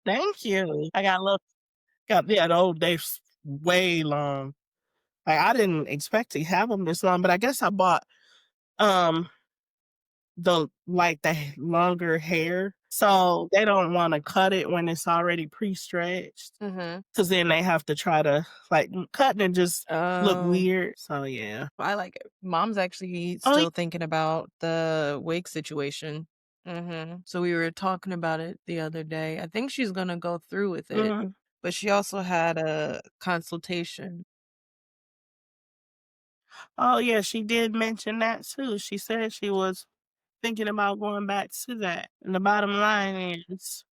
Thank you. I got yeah, the old days way long. Like, I didn't expect to have them this long, but I guess I bought, um, the longer hair, so they don't wanna cut it when it's already pre-stretched, Mhm. 'cause then they have to try to, like, cut and just look Oh, weird, so yeah. I like it. Mom's actually Oh, still thinking about the wig situation. So we were talking about it the other day. I think she's gonna go through with it, mhm. but she also had a consultation. Oh, yeah, she did mention that too. She said she was thinking about going back to that, and the bottom line is,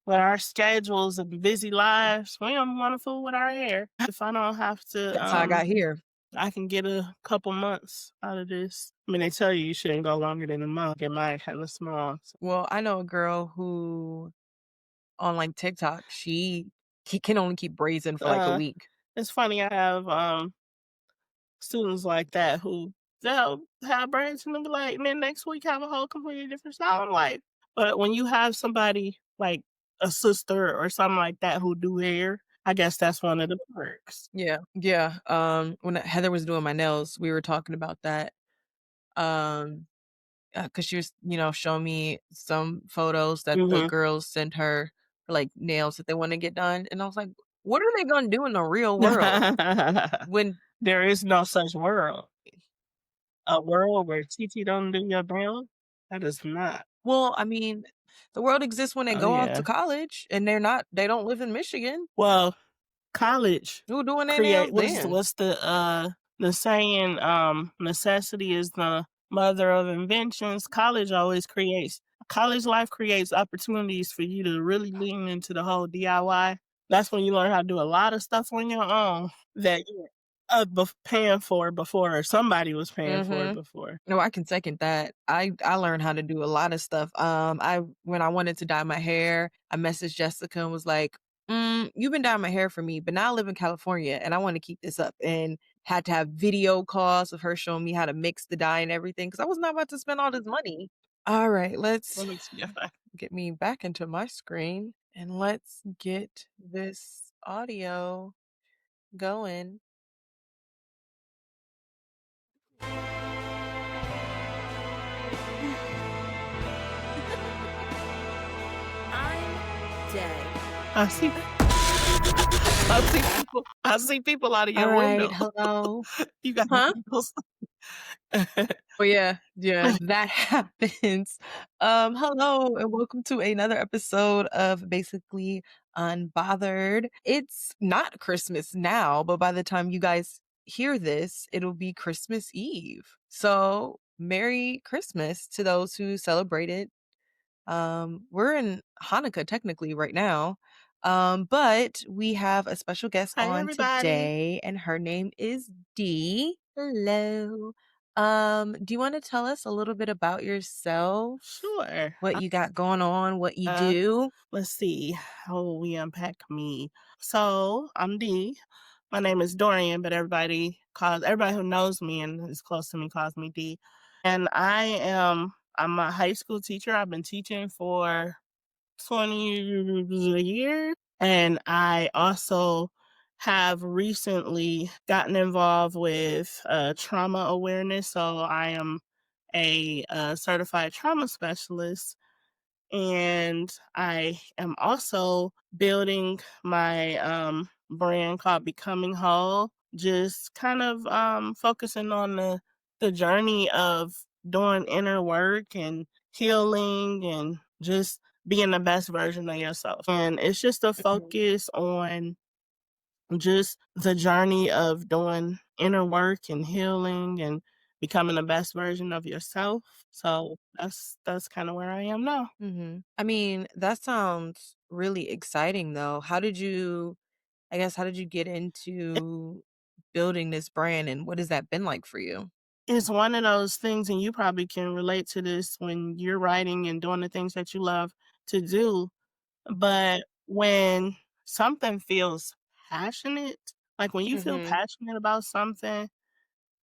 with our schedules and busy lives, we don't wanna fool with our hair. If I don't have to, That's how I got here. I can get a couple months out of this. I mean, they tell you shouldn't go longer than a month. Get mine kinda small. So, Well, I know a girl who on, like, TikTok, she can only keep brazen for, like, a uh, week. it's funny, I have, students like that who they'll have braids and they'll be like, and then next week have a whole completely different style. I'm like, but when you have somebody like a sister or something like that who do hair, I guess that's one of the perks. Yeah, yeah, when Heather was doing my nails, we were talking about that, um, 'cause she was, showing me some photos that the Mhm. girls sent her for, like, nails that they wanna get done, and I was like, "What are they gonna do in the real world when?" There is no such world. A world where TT don't do your nails? That is not. Well, I mean, the world exists when they Oh go off to yeah. college, and they don't live in Michigan. Well, college Who doing their create nails then? what's the saying, necessity is the mother of inventions. College life creates opportunities for you to really lean into the whole DIY. That's when you learn how to do a lot of stuff on your own that you were, paying for before, or somebody was paying for it Mhm. before. No, I can second that. I learned how to do a lot of stuff. I when I wanted to dye my hair, I messaged Jessica and was like, you've been dyeing my hair for me, but now I live in California and I want to keep this up." And had to have video calls of her showing me how to mix the dye and everything because I was not about to spend all this money. All right, let's Let me see if I get me back into my screen and let's get this audio going. I'm dead. I see I see people out of All your right, window. hello. You got Huh? windows. Oh, yeah, yeah, that happens. Hello and welcome to another episode of Basically Unbothered. It's not Christmas now, but by the time you guys hear this, it'll be Christmas Eve. So, Merry Christmas to those who celebrate it. We're in Hanukkah technically right now. But we have a special guest Hi, on everybody. today, and her name is Dee. Hello. Do you want to tell us a little bit about yourself? Sure. What you got going on, what you Uh, do? let's see how we unpack me. So I'm D. My name is Dorian, but everybody who knows me and is close to me calls me D. And I'm a high school teacher. I've been teaching for 20 years. And I also have recently gotten involved with trauma awareness. So I am a certified trauma specialist, and I am also building my brand called Becoming Whole, just kind of focusing on the journey of doing inner work and healing and just being the best version of yourself. And it's just a Mhm, focus on just the journey of doing inner work and healing and becoming the best version of yourself. So that's kind of where I am now. I mean, that sounds really exciting though. How did you get into building this brand and what has that been like for you? It's one of those things, and you probably can relate to this when you're writing and doing the things that you love to do. But when something feels passionate, like when you feel Mhm. passionate about something,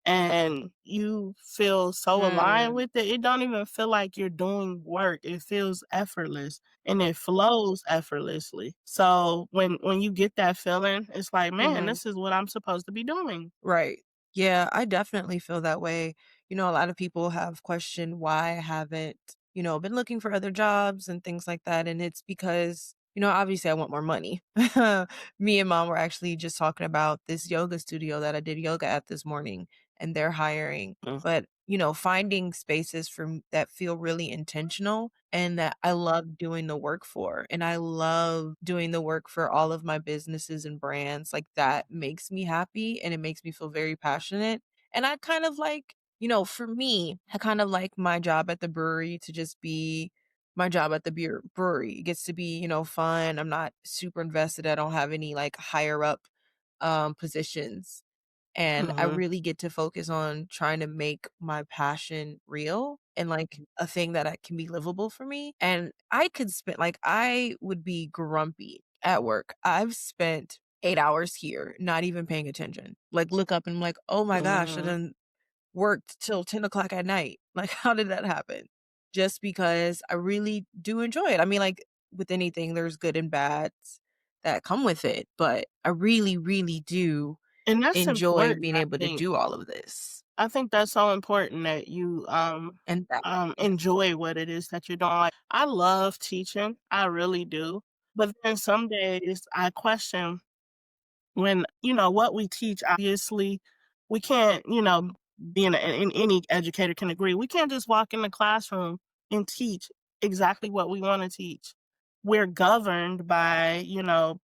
and you feel so aligned Mm, with it, it don't even feel like you're doing work. It feels effortless and it flows effortlessly. So when you get that feeling, it's like, man, mhm. this is what I'm supposed to be doing. Right. Yeah, I definitely feel that way. A lot of people have questioned why I haven't, been looking for other jobs and things like that. And it's because, obviously I want more money. Me and mom were actually just talking about this yoga studio that I did yoga at this morning, and they're hiring. Mm, But, finding spaces that feel really intentional and that I love doing the work for. And I love doing the work for all of my businesses and brands. Like that makes me happy and it makes me feel very passionate. And I kind of like, for me, I kind of like my job at the brewery to just be my job at the brewery. It gets to be, fun. I'm not super invested. I don't have any like higher up positions, and I mhm. really get to focus on trying to make my passion real and like a thing that I can be livable for me. And I could spend like I would be grumpy at work. I've spent 8 hours here, not even paying attention. Like look up and I'm like, oh my gosh, I Mhm. done worked till 10 o'clock at night. Like, how did that happen? Just because I really do enjoy it. I mean, like with anything, there's good and bads that come with it, but I really, really do And that's enjoy important, being I able to think. do all of this. I think that's so important that you And that enjoy what it is that you're doing. Like, I love teaching, I really do. But then some days I question when, what we teach, obviously, we can't, being and any educator can agree, we can't just walk in the classroom and teach exactly what we want to teach. We're governed by,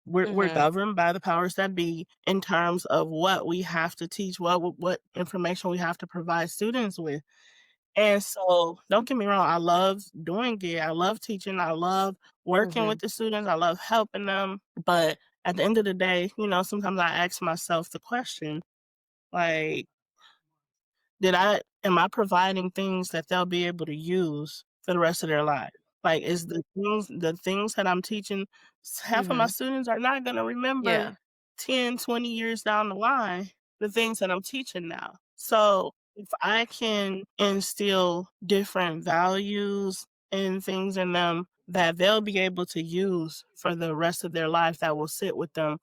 we're Mhm, governed by the powers that be in terms of what we have to teach, what information we have to provide students with. And so, don't get me wrong, I love doing it. I love teaching. I love working with mhm, the students. I love helping them. But at the end of the day, sometimes I ask myself the question, like, am I providing things that they'll be able to use for the rest of their life? Like, is the things that I'm teaching, half of my mhm. students are not going to remember Yeah. 10, 20 years down the line, the things that I'm teaching now. So if I can instill different values and things in them that they'll be able to use for the rest of their life that will sit with them,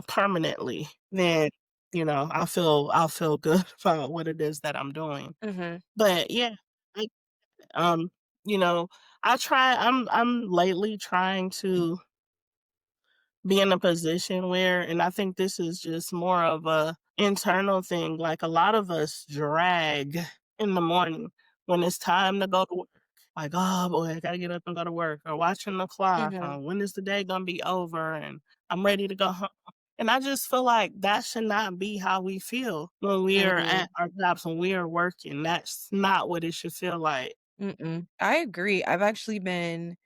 permanently, then I'll feel good about what it is that I'm doing. Mhm, But yeah, I um, you know, I'm lately trying to be in a position where, and I think this is just more of a internal thing, like a lot of us drag in the morning when it's time to go to work. Like, oh boy, I gotta get up and go to work, or watching the clock, mhm, when is the day gonna be over, and I'm ready to go home. And I just feel like that should not be how we feel when we are at mhm, our jobs, when we are working. That's not what it should feel like. mm-mm. I agree. I've actually been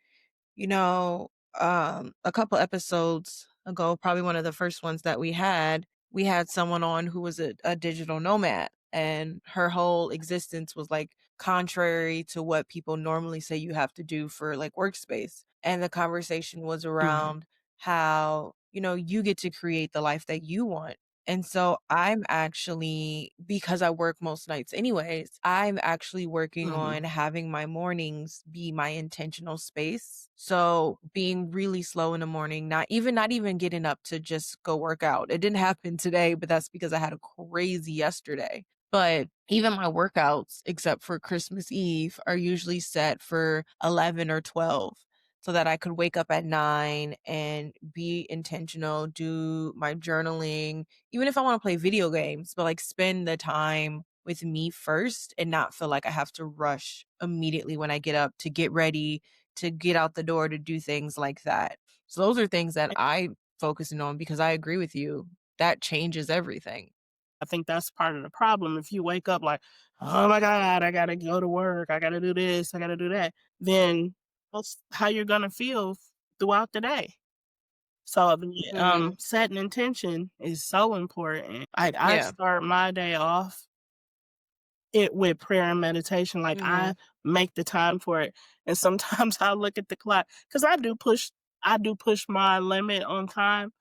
You know, a couple episodes ago, probably one of the first ones that we had someone on who was a digital nomad, and her whole existence was like contrary to what people normally say you have to do for like workspace. And the conversation was Mhm, around how, you get to create the life that you want. And so I'm actually, because I work most nights anyways, I'm actually working mhm. on having my mornings be my intentional space. So being really slow in the morning, not even getting up to just go work out. It didn't happen today, but that's because I had a crazy yesterday. But even my workouts, except for Christmas Eve, are usually set for 11 or 12 so that I could wake up at 9 and be intentional, do my journaling, even if I wanna play video games, but, like, spend the time with me first and not feel like I have to rush immediately when I get up to get ready, to get out the door, to do things like that. So those are things that I'm focusing on because I agree with you. That changes everything. I think that's part of the problem. If you wake up like, "Oh my god, I gotta go to work, I gotta do this, I gotta do that," then that's how you're gonna feel throughout the day. So, Mhm. setting intention is so important. I Yeah. start my day off with prayer and meditation, like, I Mhm. make the time for it, and sometimes I look at the clock because I do push my limit on time,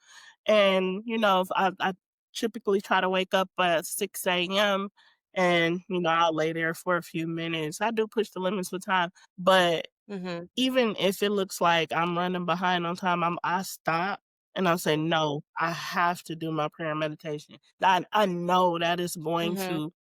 and, if I typically try to wake up at 6 a.m., and, I'll lay there for a few minutes. I do push the limits with time, but Mhm. even if it looks like I'm running behind on time, I stop and I say, "No, I have to do my prayer and meditation." I know that is going Mhm. to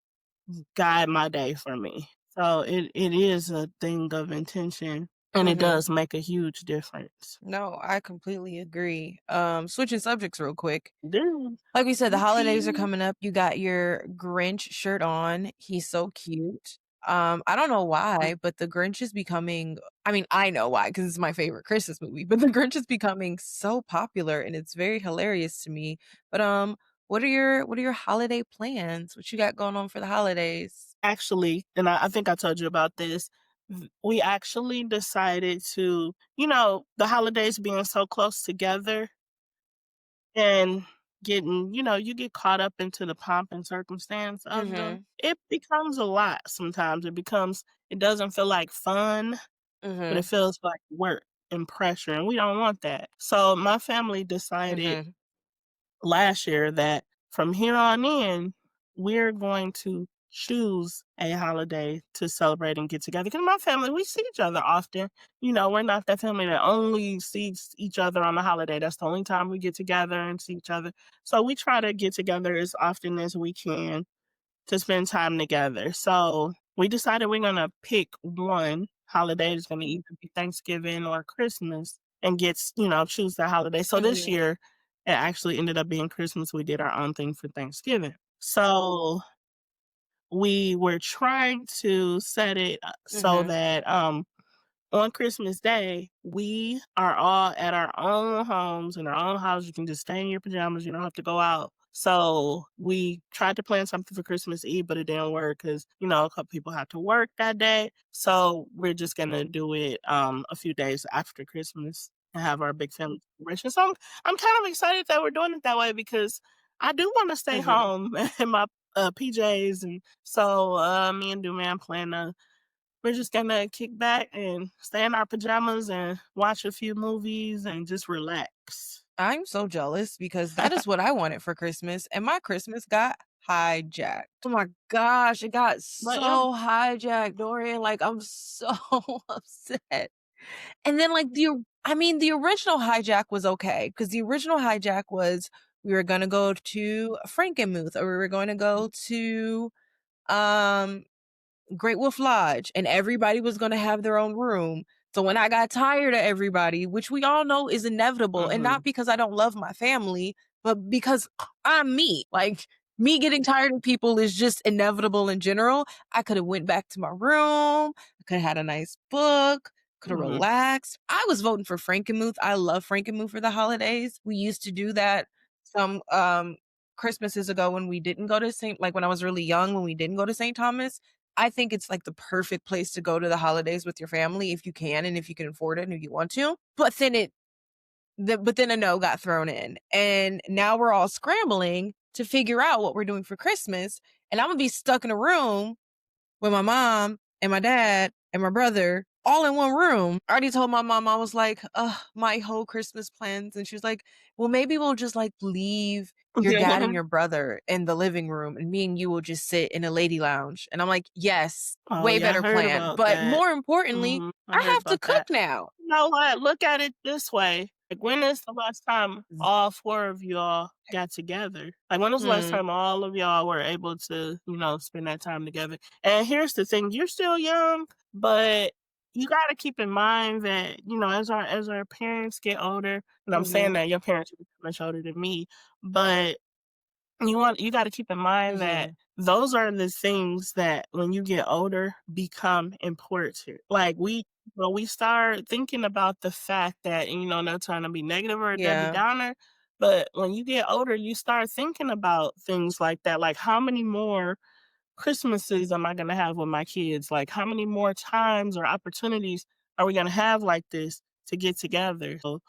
guide my day for me. So it is a thing of intention, and it Mhm. does make a huge difference. No, I completely agree. Switching subjects real quick. Dude, Like we said, the holidays are okay. coming up. You got your Grinch shirt on. He's so cute. I don't know why, but the Grinch is becoming, I mean, I know why because it's my favorite Christmas movie, but the Grinch is becoming so popular and it's very hilarious to me. But what are your holiday plans? What you got going on for the holidays? Actually, and I think I told you about this. We actually decided to, the holidays being so close together and getting, you get caught up into the pomp and circumstance of them. Mhm. It becomes a lot sometimes. It doesn't feel like fun, but it Mhm. feels like work and pressure, and we don't want that. So my family decided Mhm. last year that from here on in, we're going to choose a holiday to celebrate and get together. Because my family, we see each other often. We're not that family that only sees each other on the holiday. That's the only time we get together and see each other. So we try to get together as often as we can to spend time together. So we decided we're gonna pick one holiday. It's gonna either be Thanksgiving or Christmas and choose the holiday. So this Mhm. year it actually ended up being Christmas. We did our own thing for Thanksgiving. So we were trying to set it so Mhm. that on Christmas Day, we are all at our own homes in our own house. You can just stay in your pajamas. You don't have to go out. So we tried to plan something for Christmas Eve, but it didn't work because, a couple people have to work that day. So we're just gonna do it a few days after Christmas and have our big family celebration. So I'm kind of excited that we're doing it that way because I do want to stay Mhm. home in my PJs, and so me and Duman plan to we're just gonna kick back and stay in our pajamas and watch a few movies and just relax. I'm so jealous because that is what I wanted for Christmas, and my Christmas got hijacked. Oh my gosh, it got But yeah, so hijacked, Dorian. Like, I'm so upset. And then, like, the original hijack was okay because the original hijack was we were gonna go to Frankenmuth or we were going to go to um Great Wolf Lodge, and everybody was gonna have their own room. So when I got tired of everybody, which we all know is inevitable, and not mhm, because I don't love my family, but because I'm me. Like, me getting tired of people is just inevitable in general. I could have went back to my room. I could have had a nice book. Could have mhm, relaxed. I was voting for Frankenmuth. I love Frankenmuth for the holidays. We used to do that some Christmases ago when we didn't go to St. Like when I was really young, when we didn't go to St. Thomas. I think it's like the perfect place to go to the holidays with your family if you can and if you can afford it and if you want to. But then a no got thrown in. And now we're all scrambling to figure out what we're doing for Christmas. And I'm gonna be stuck in a room with my mom and my dad and my brother all in one room. I already told my mom, I was like, my whole Christmas plans. And she was like, well, maybe we'll just like leave your dad and your brother in the living room and me and you will just sit in a lady lounge. And I'm like, yes, Oh, way yeah, I better heard plan. about But that. more importantly, Mhm, I I heard have to about cook that. now. You know what? Look at it this way. Like, when is the last time all 4 of y'all got together? Like, when was the last Hmm. time all of y'all were able to, spend that time together? And here's the thing, you're still young, but you gotta keep in mind that, as our parents get older, and I'm saying Hmm. that your parents are much older than me, but you gotta keep in mind that Hmm. those are the things that when you get older become important. Like when we start thinking about the fact that, not trying to be negative or a Debbie Yeah. Downer, but when you get older, you start thinking about things like that. Like how many more Christmases am I gonna have with my kids? Like how many more times or opportunities are we gonna have like this to get together? So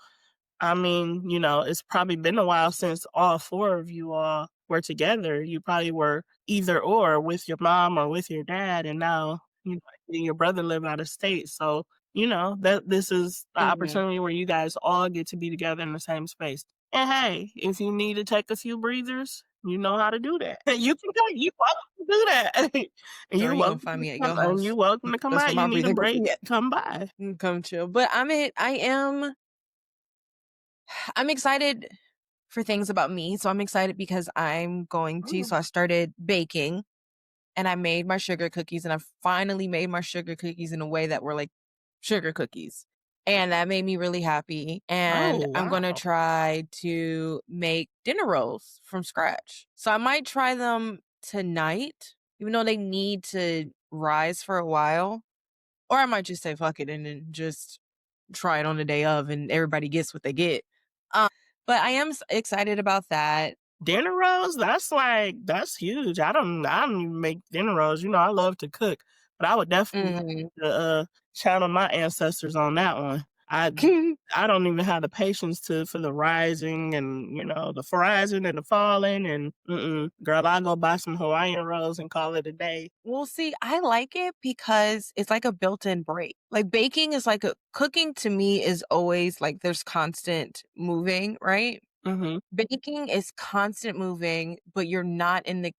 I mean, it's probably been a while since all 4 of you all were together. You probably were either or with your mom or with your dad, and now, you and your brother live out of state. So, that this is the Hmm. opportunity where you guys all get to be together in the same space. And hey, if you need to take a few breathers, you know how to do that. You can come, you welcome to do that. And Or you're you gonna welcome find to me at your come, and house. you're welcome to come That's by. where You my need a breathing break, yeah, come by. come chill. But I'm excited for things about me. So I'm excited because I'm going to Mm. so I started baking and I made my sugar cookies and I finally made my sugar cookies in a way that were like sugar cookies. And that made me really happy. And Oh, I'm going to wow. try to make dinner rolls from scratch. So I might try them tonight, even though they need to rise for a while. Or I might just say fuck it and then just try it on the day of and everybody gets what they get. Um, but I am excited about that. Dinner rolls, that's huge. I don't even make dinner rolls. I love to cook, but I would definitely Mhm. channel my ancestors on that one. I don't even have the patience to for the rising and the rising and the falling and girl, I go buy some Hawaiian rolls and call it a day. Well, see, I like it because it's like a built-in break. Like baking is like a cooking to me is always like there's constant moving, right? Mhm, Baking is constant moving, but you're not in the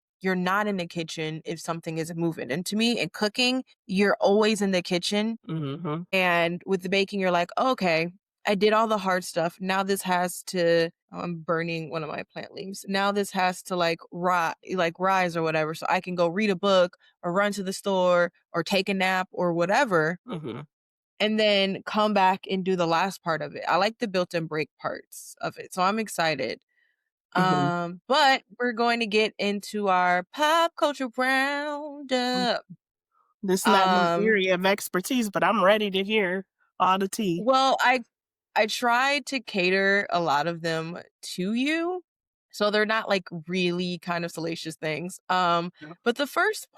kitchen if something isn't moving. And to me, in cooking, you're always in the kitchen. mhm, And with the baking, you're like, "Okay, I did all the hard stuff. Now this has to" I'm burning one of my plant leaves. "Now this has to rise or whatever, so I can go read a book or run to the store or take a nap or whatever, mhm, and then come back and do the last part of it." I like the built-in break parts of it, so I'm excited. mhm. But we're going to get into our pop culture roundup. This is not my Um area of expertise, but I'm ready to hear all the tea. Well, I tried to cater a lot of them to you, so they're not, like, really kind of salacious things, Yeah. but the first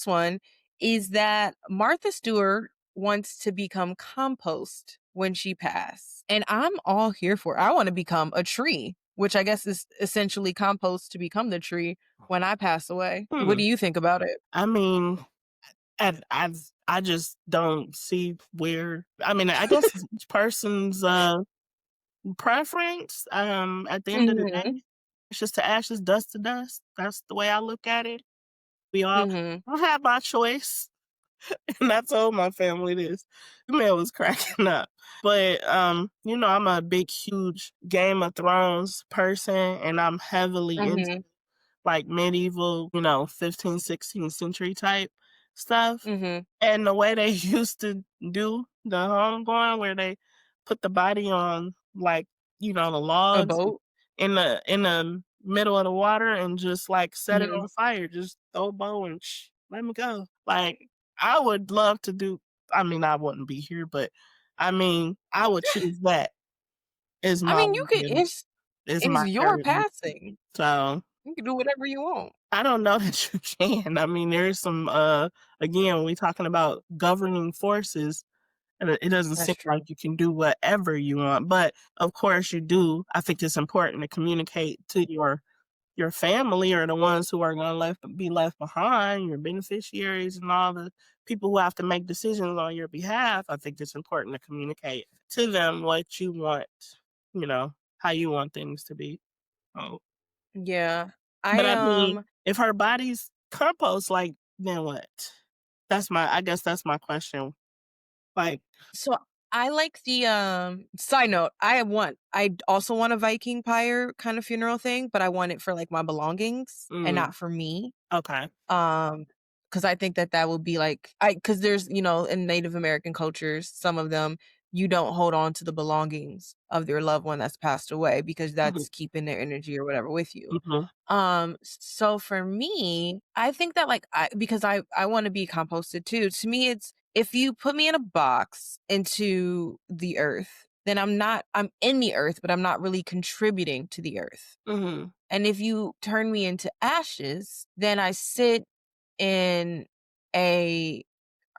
one is that Martha Stewart wants to become compost when she passed, and I'm all here for it. I wanna become a tree, which I guess is essentially compost to become the tree when I pass away. What Hmm. do you think about it? I mean, I just don't see where. I mean, I guess it's each person's preference. At the end of the Mhm, day, it's just to ashes, dust to dust. That's the way I look at it. We all mhm, I have my choice, and I told my family this. The man was cracking up, but I'm a big, huge Game of Thrones person, and I'm heavily into mhm, like medieval, 15th, 16th century type stuff. mhm. And the way they used to do the homegoing, where they put the body on like, the A logs boat? in the middle of the water and just like set it Mhm. on fire, just throw a bow and let me go. Like I would love to do. I mean, I wouldn't be here, but I mean, I would choose that is I my mean, you could way of- is it's my your area. passing. So You can do whatever you want. I don't know that you can. I mean, there's some again, when we talking about governing forces, and it doesn't That's seem like true. you can do whatever you want. But of course you do. I think it's important to communicate to your family or the ones who are gonna be left behind, your beneficiaries and all the people who have to make decisions on your behalf. I think it's important to communicate to them what you want, how you want things to be. Oh. Yeah. But I, I mean, if her body's compost, like, then what? I guess that's my question. Like, so I like the, side note, I also want a Viking pyre kind of funeral thing, but I want it for, like, my belongings and mm, not for me. okay. Um, because I think that that would be like because there's, in Native American cultures, some of them, you don't hold on to the belongings of your loved one that's passed away because Mhm, that's keeping their energy or whatever with you. mhm, So for me, I think that like because I want to be composted too. To me, it's if you put me in a box into the earth, then I'm in the earth, but I'm not really contributing to the earth. mhm, And if you turn me into ashes, then I sit in a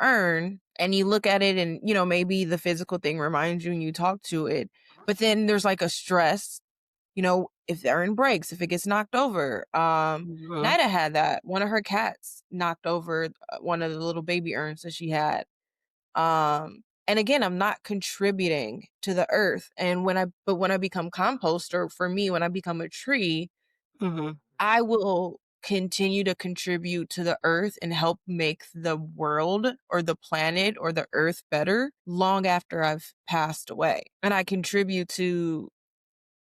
urn and you look at it and, maybe the physical thing reminds you and you talk to it. But then there's like a stress, if the urn breaks, if it gets knocked over. mhm, Nida had that. One of her cats knocked over one of the little baby urns that she had. And again, I'm not contributing to the earth. And when I become compost, or for me, when I become a tree, mhm. I will continue to contribute to the earth and help make the world or the planet or the earth better long after I've passed away. And I contribute to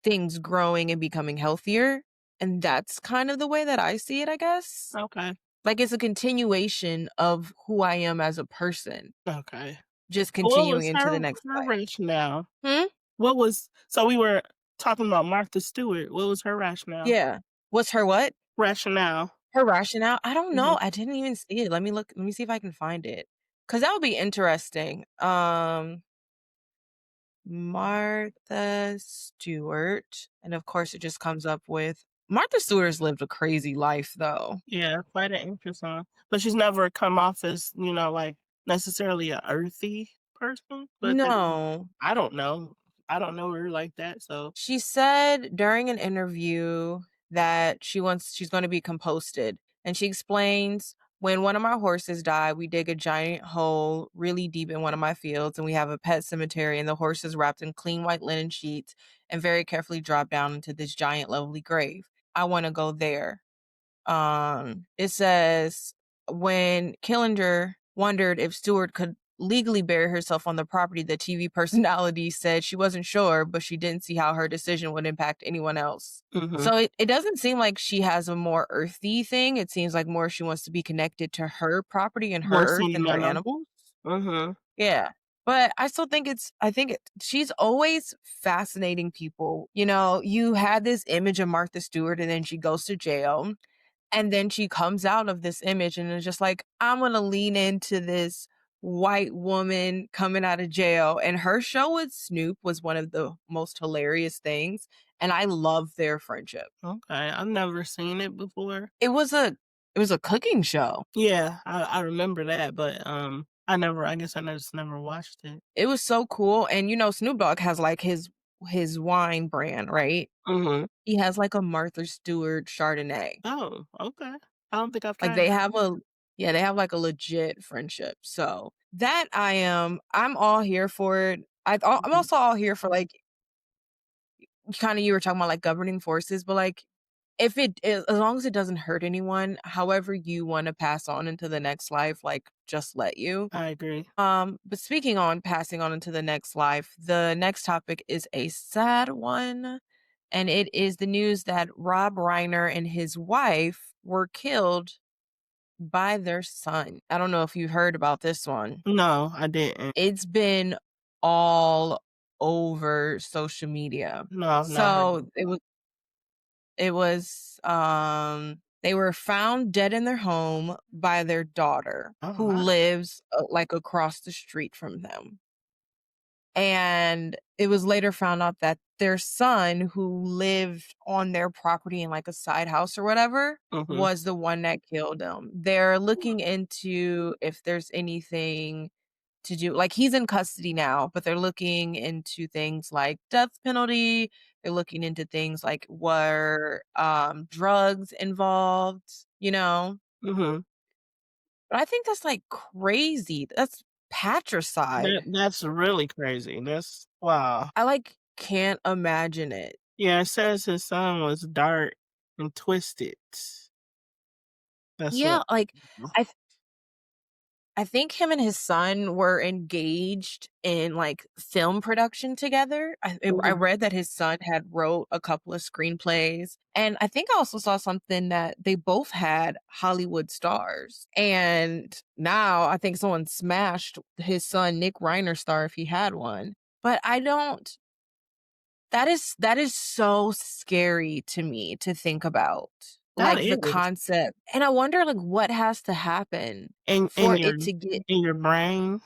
things growing and becoming healthier. And that's kind of the way that I see it, I guess. Okay. Like it's a continuation of who I am as a person, Okay. just What continuing was into the next her life. rationale? Hmm? What was so we were talking about Martha Stewart. What was her rationale? Yeah. What's her what? Rationale. Her rationale? I don't Mhm. know. I didn't even see it. Let me see if I can find it. Cause that would be interesting. Martha Stewart. And of course it just comes up with Martha Stewart's lived a crazy life though. Yeah, quite an interesting. But she's never come off as, like necessarily a earthy person. But then No. I don't know. I don't know her like that. So She said during an interview that she's going to be composted. And she explains, when one of my horses die, we dig a giant hole really deep in one of my fields and we have a pet cemetery and the horse is wrapped in clean white linen sheets and very carefully dropped down into this giant lovely grave. I want to go there. It says when Killinger wondered if Stewart could legally bury herself on the property, the TV personality said she wasn't sure, but she didn't see how her decision would impact anyone else. mhm. So it doesn't seem like she has a more earthy thing. It seems like more she wants to be connected to her property and her More earth and her sentimental. animals. Mhm. Yeah. But I still think she's always fascinating people. You know, you had this image of Martha Stewart and then she goes to jail and then she comes out of this image and is just like, I'm going to lean into this white woman coming out of jail. And her show with Snoop was one of the most hilarious things. And I love their friendship. Okay. I've never seen it before. It was a it was a cooking show. Yeah, I remember that, but I guess I just never watched it. It was so cool. And you know, Snoop Dogg has like his wine brand, right? Mhm. He has like a Martha Stewart Chardonnay. Oh, okay. I don't think I've Like tried that. they have like a legit friendship. So that I'm all here for it. I'm Mhm. also all here for like kind of you were talking about like governing forces, but like if as long as it doesn't hurt anyone, however you want to pass on into the next life, like just let you. I agree. But speaking on passing on into the next life, the next topic is a sad one. And it is the news that Rob Reiner and his wife were killed by their son. I don't know if you heard about this one. No, I didn't. It's been all over social media. No, I've not heard of So they were found dead in their home by their daughter Oh who my. lives like across the street from them. And it was later found out that their son, who lived on their property in like a side house or whatever, Mhm. was the one that killed him. They're looking into if there's anything to do, like he's in custody now, but they're looking into things like death penalty. They're looking into things like were drugs involved, you know? Mhm. But I think that's like crazy. That's patricide. That's really crazy. That's wow. I like can't imagine it. Yeah, it says his son was dark and twisted. That's what Yeah, like I th I think him and his son were engaged in, like, film production together. I Mhm. read that his son had wrote a couple of screenplays, and I think I also saw something that they both had Hollywood stars, and now I think someone smashed his son Nick Reiner star if he had one. But I don't that is so scary to me to think about, That like, the is. concept, and I wonder, like, what has to happen In for your it to get brain,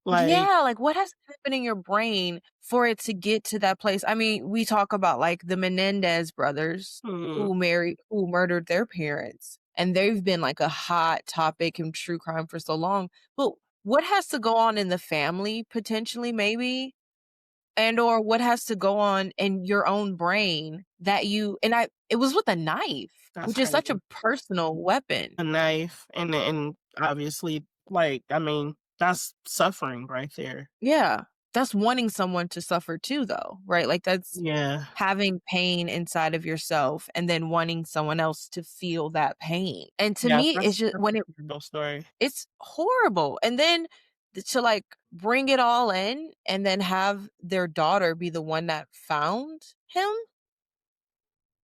like yeah, like, what has to happen in your brain for it to get to that place? I mean, we talk about, like, the Menendez brothers mm, who murdered their parents, and they've been, like, a hot topic in true crime for so long, but what has to go on in the family, potentially, maybe, and or what has to go on in your own brain that you and I it was with a knife, that's which is such crazy. a personal weapon. A knife and obviously, like, I mean, that's suffering right there. Yeah. that's wanting someone to suffer too though, right? Like that's Yeah. having pain inside of yourself and then wanting someone else to feel that pain. And to Yeah, me, it's that's just that's when a terrible story. it's horrible. And then to like bring it all in and then have their daughter be the one that found him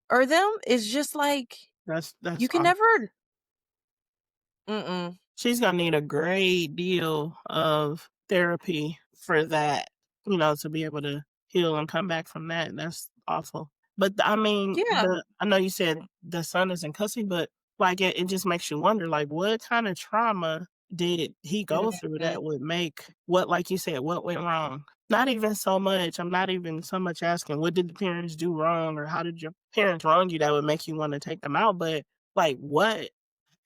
or them is just like That's you can awful. never mm-mm. She's gonna need a great deal of therapy for that, to be able to heal and come back from that. That's awful. But I mean, Yeah. I know you said the son is in custody, but like it just makes you wonder, like, what kind of trauma did he go through Mhm. that would make what, like you said, what went wrong? Not even so much. I'm not even so much asking what did the parents do wrong or how did your parents wrong you that would make you want to take them out, but like what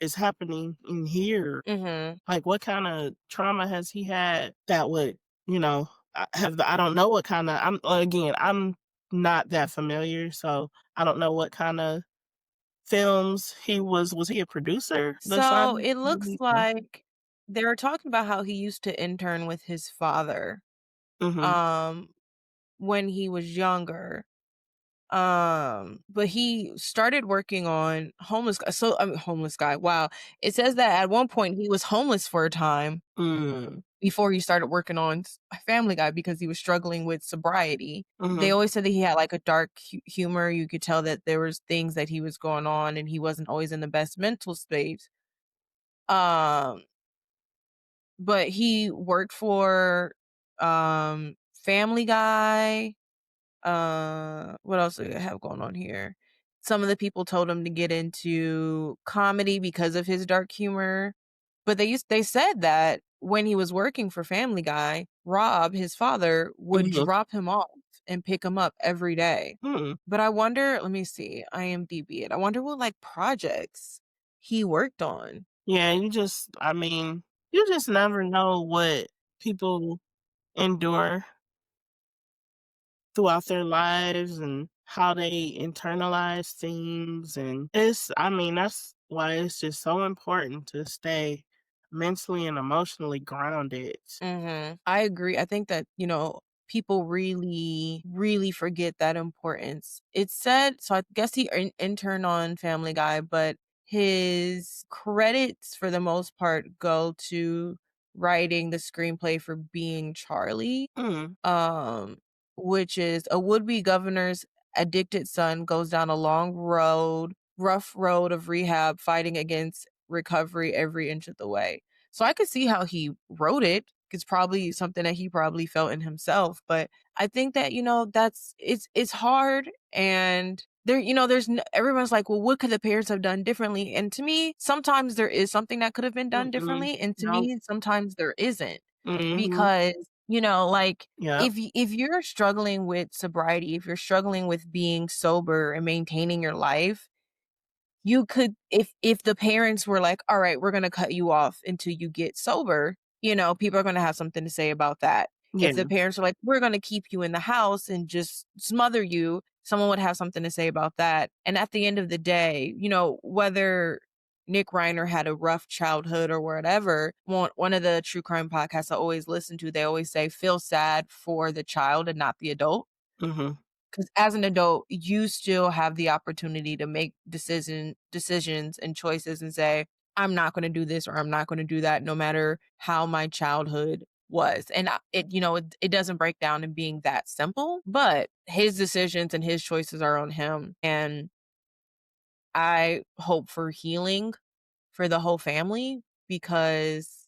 is happening in here? Mhm. Like, what kinda trauma has he had that would, I don't know what kinda I'm not that familiar, so I don't know what kinda films was he a producer? The So son? it looks No. like they were talking about how he used to intern with his father Mhm, um when he was younger. But he started working on homeless guy. Wow. It says that at one point he was homeless for a time mm, before he started working on Family Guy because he was struggling with sobriety. They mhm, always said that he had like a dark humor. You could tell that there was things that he was going on and he wasn't always in the best mental space. Um, but he worked for Family Guy. What else do I have going on here? Some of the people told him to get into comedy because of his dark humor. But they said that when he was working for Family Guy, Rob, his father, would mhm, drop him off and pick him up every day. mm. But I wonder, let me see, IMDb it. I wonder what like projects he worked on. Yeah, you just never know what people endure throughout their lives and how they internalize things, and that's why it's just so important to stay mentally and emotionally grounded. I agree. I think that, people really, really forget that importance. It said, so I guess he interned on Family Guy, but his credits for the most part go to writing the screenplay for Being Charlie, Mm, um, which is a would-be governor's addicted son goes down a rough road of rehab, fighting against recovery every inch of the way. So I could see how he wrote it. It's probably something that he probably felt in himself. But I think that, it's hard and there, everyone's like, well, what could the parents have done differently? And to me, sometimes there is something that could have been done mm-mm, differently. And to nope, me, sometimes there isn't mhm, because, like yep, if you're struggling with sobriety, if you're struggling with being sober and maintaining your life, you could if the parents were like, "All right, we're gonna cut you off until you get sober," people are gonna have something to say about that. yeah, If the parents are like, "We're gonna keep you in the house and just smother you," someone would have something to say about that. And at the end of the day, whether Nick Reiner had a rough childhood or whatever, one of the true crime podcasts I always listen to, they always say, "Feel sad for the child and not the adult." mhm, 'Cause as an adult, you still have the opportunity to make decisions and choices and say, "I'm not gonna do this or I'm not gonna do that no matter how my childhood was." And it doesn't break down in being that simple, but his decisions and his choices are on him, and I hope for healing for the whole family because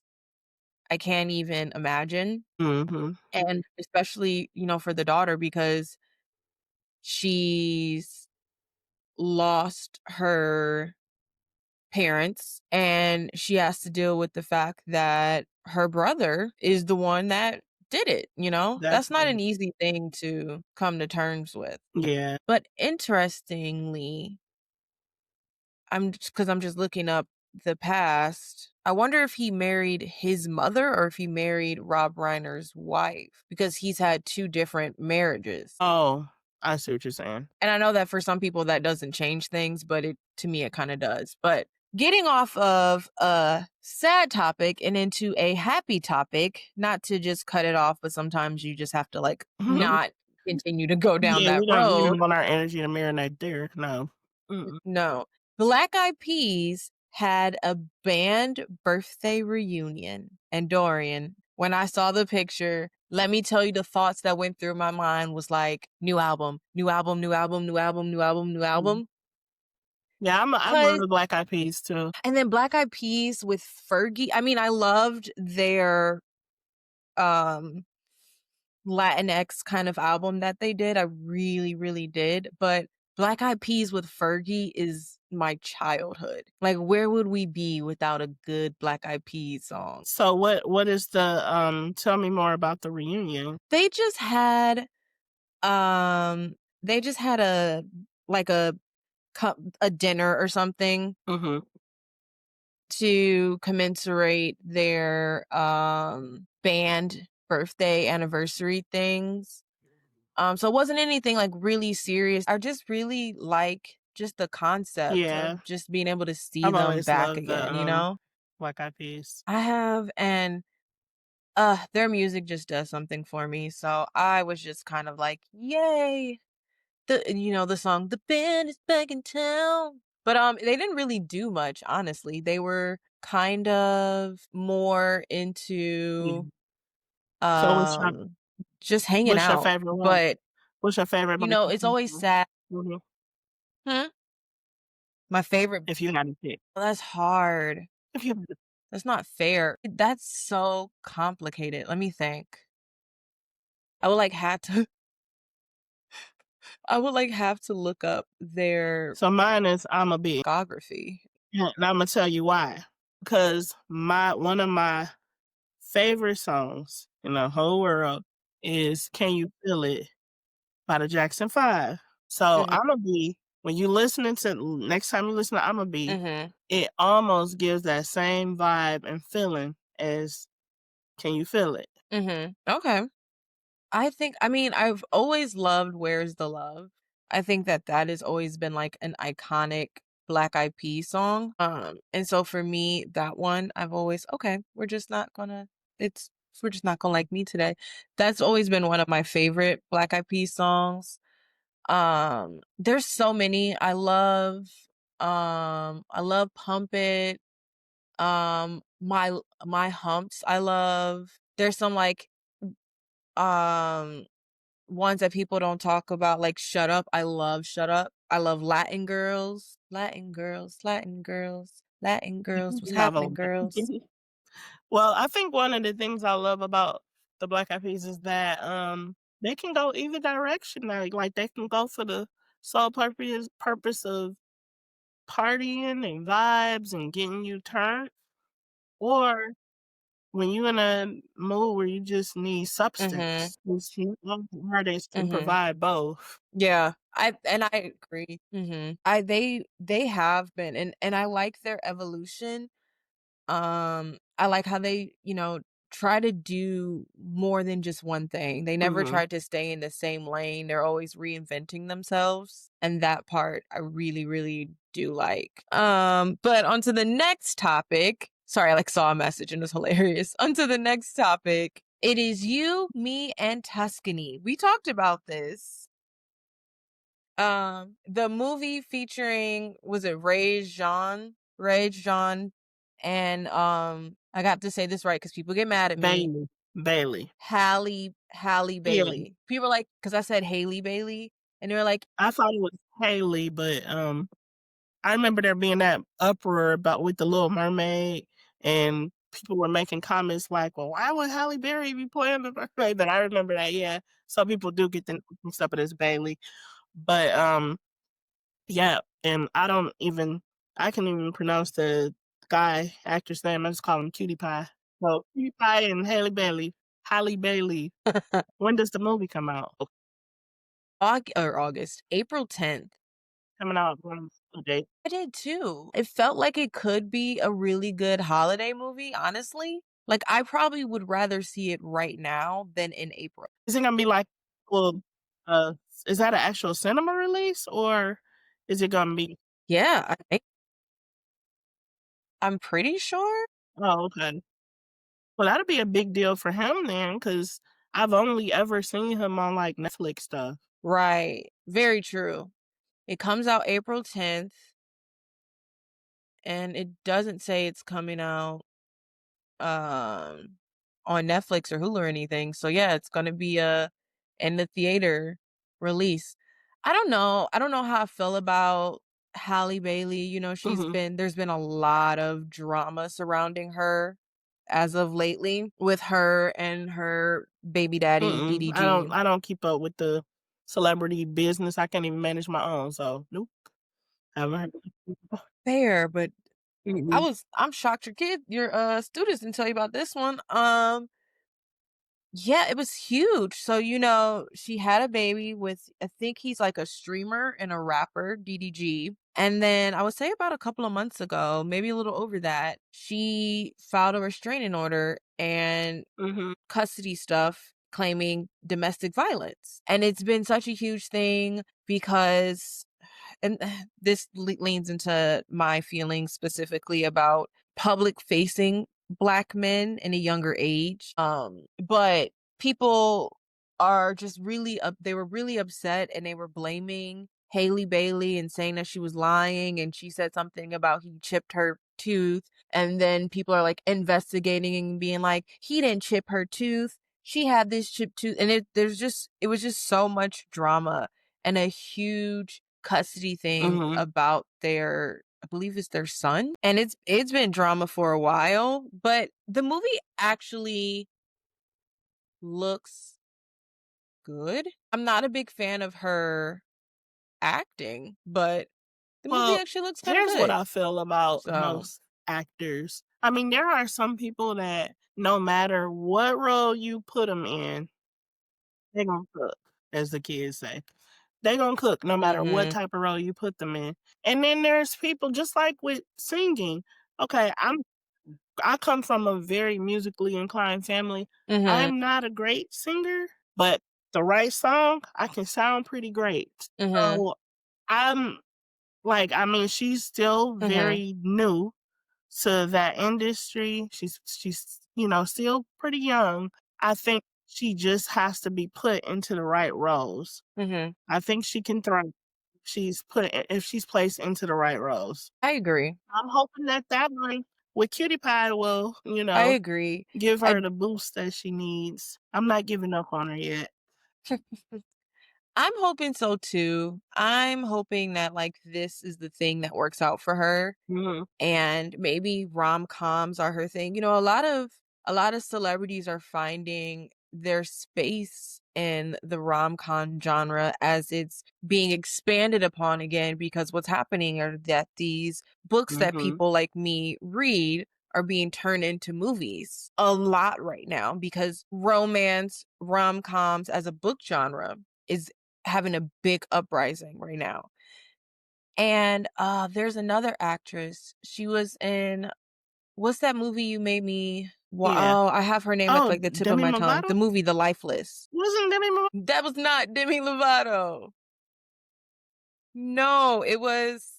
I can't even imagine, mhm, and especially, for the daughter because she's lost her parents and she has to deal with the fact that her brother is the one that did it, That's that's not an easy thing to come to terms with. yeah, But interestingly, because I'm just looking up the past. I wonder if he married his mother or if he married Rob Reiner's wife because he's had two different marriages. oh, I see what you're saying. And I know that for some people that doesn't change things, but to me it kind of does. But Getting off of a sad topic and into a happy topic, not to just cut it off, but sometimes you just have to like not continue to go down Yeah, that we road. don't want our energy to marinate there, no. Mm-mm. No. Black Eyed Peas had a band birthday reunion. And Dorian, when I saw the picture, let me tell you the thoughts that went through my mind was like new album, new album, new album, new album, new album, new Mm. album. Yeah, I love Cause the Black Eyed Peas too. and then Black Eyed Peas with Fergie. I mean, I loved their um Latinx kind of album that they did. I really, really did. But Black Eyed Peas with Fergie is my childhood. Like, where would we be without a good Black Eyed Peas song? So what is the, tell me more about the reunion? They just had, they just had a like a dinner or something Mhm. to commensurate their band birthday anniversary things. So it wasn't anything like really serious. I just really like just the concept Yeah, of just being able to see I've them always back loved the, again, you know? Black Eyed Peas. I have, and their music just does something for me. So I was just kind of like, yay. The song The Band is Back in Town. But they didn't really do much, honestly. They were kind of more Yeah. into So just hanging what's your out. favorite one? But, What's your favorite Black Eyed it's Peas always song? sad. Mhm. Hmm? My favorite. If you had to pick. Well, that's hard. If you had to That's not fair. That's so complicated. Let me think. I would like had to I would like have to look up their So mine is "Imma Be," discography. and Imma tell you why. Because my one of my favorite songs in the whole world is "Can You Feel It" by the Jackson 5. So, Mhm, Imma Be when you listening to next time you listen to Imma Be, mhm, it almost gives that same vibe and feeling as "Can You Feel It." mhm. Okay. I've always loved Where's the Love. I think that that has always been like an iconic Black Eyed Peas song. And so for me, that one, I've always, okay, it's, we're just not gonna like me today. That's always been one of my favorite Black Eyed Peas songs. There's so many. I love Pump It. My Humps, I love. There's some like, um ones that people don't talk about, like Shut Up. I love Shut Up. I love Latin girls. Latin girls, Latin girls, Latin girls. What's You have a happening, girls? Well, I think one of the things I love about the Black Eyed Peas is that, they can go either direction, like, they can go for the sole purpose of partying and vibes and getting you turned, or when you in a mood where you just need Mhm. substance, artists can Mhm. provide both. Yeah. I agree. Mhm. They have been, and I like their evolution. I like how they, try to do more than just one thing. They never Mhm. try to stay in the same lane. They're always reinventing themselves. And that part I really, really do like. But onto the next topic. Sorry, I like saw a message and it was hilarious. Onto the next topic. It is You, Me, and Tuscany. We talked about this. The movie featuring, was it Ray Jean, and I got to say this right because people get mad at me. Bailey. Halle Yeah, Bailey. People are like, because I said Haley Bailey, and they're like, I thought it was Haley, but, I remember there being that uproar about with The Little Mermaid, and people were making comments like, "Well, why would Halle Berry be playing the mermaid?" But I remember that, yeah, some people do get the mixed up with as Bailey. But, yeah, and I can't even pronounce the guy actor's name, I just call him Cutie Pie. So, Cutie Pie and Halle Bailey. When does the movie come out? August, April 10th. Coming out on a date. I did too. It felt like it could be a really good holiday movie, honestly. Like, I probably would rather see it right now than in April. Is it gonna be like well, uh, is that an actual cinema release or is it gonna be Yeah, I think. I'm pretty sure. Oh, okay. Well, that'd be a big deal for him then, because I've only ever seen him on, like, Netflix stuff. Right. Very true. It comes out April 10th, and it doesn't say it's coming out um on Netflix or Hulu or anything. So yeah, it's gonna be a in the theater release. I don't know. I don't know how I feel about Halle Bailey. You know, Mhm. there's been a lot of drama surrounding her as of lately with her and her baby daddy Mm-mm. I DDG. don't I don't keep up with the celebrity business. I can't even manage my own, so nope. Haven't heard. Fair, but Mm-mm. I'm shocked your students didn't tell you about this one. Yeah, it was huge. So, she had a baby with, I think he's like a streamer and a rapper, DDG. And then I would say about a couple of months ago, maybe a little over that, she filed a restraining order and Mhm. custody stuff claiming domestic violence. And it's been such a huge thing because and this leans into my feelings specifically about public facing black men in a younger age. But people are just really up they were really upset and they were blaming Haley Bailey and saying that she was lying and she said something about he chipped her tooth, and then people are like investigating and being like he didn't chip her tooth, she had this chipped tooth, and it was just so much drama and a huge custody thing Mhm. about their, I believe it's their son. And it's been drama for a while, but the movie actually looks good. I'm not a big fan of her acting, but the movie Well, actually looks kind of here's what good. I feel about So, most actors. I mean, there are some people that no matter what role you put them in, they gonna cook, as the kids say. They gonna cook no matter what mhm. type of role you put them in. And then there's people just like with singing. Okay, I come from a very musically inclined family. Mhm. I'm not a great singer, but the right song, I can sound pretty great. Mhm. So I'm like, I mean, she's still Mhm. very new to that industry. Still pretty young. I think she just has to be put into the right roles. Mhm. I think she can thrive. If she's placed into the right roles. I agree. I'm hoping that that one with Cutie Pie will, I agree. give I her the boost that she needs. I'm not giving up on her yet. I'm hoping so too. I'm hoping that like this is the thing that works out for her, Mhm, and maybe rom-coms are her thing. A lot of celebrities are finding their space in the rom-com genre as it's being expanded upon again, because what's happening are that these books that mhm. people like me read are being turned into movies a lot right now because romance rom-coms as a book genre is having a big uprising right now. And, there's another actress. She was in what's that movie you made me Yeah. oh, I have her name at, Oh, like, the tip of Demi my tongue. Lovato? The movie The Lifeless. Wasn't Demi Lovato? That was not Demi Lovato. No, it was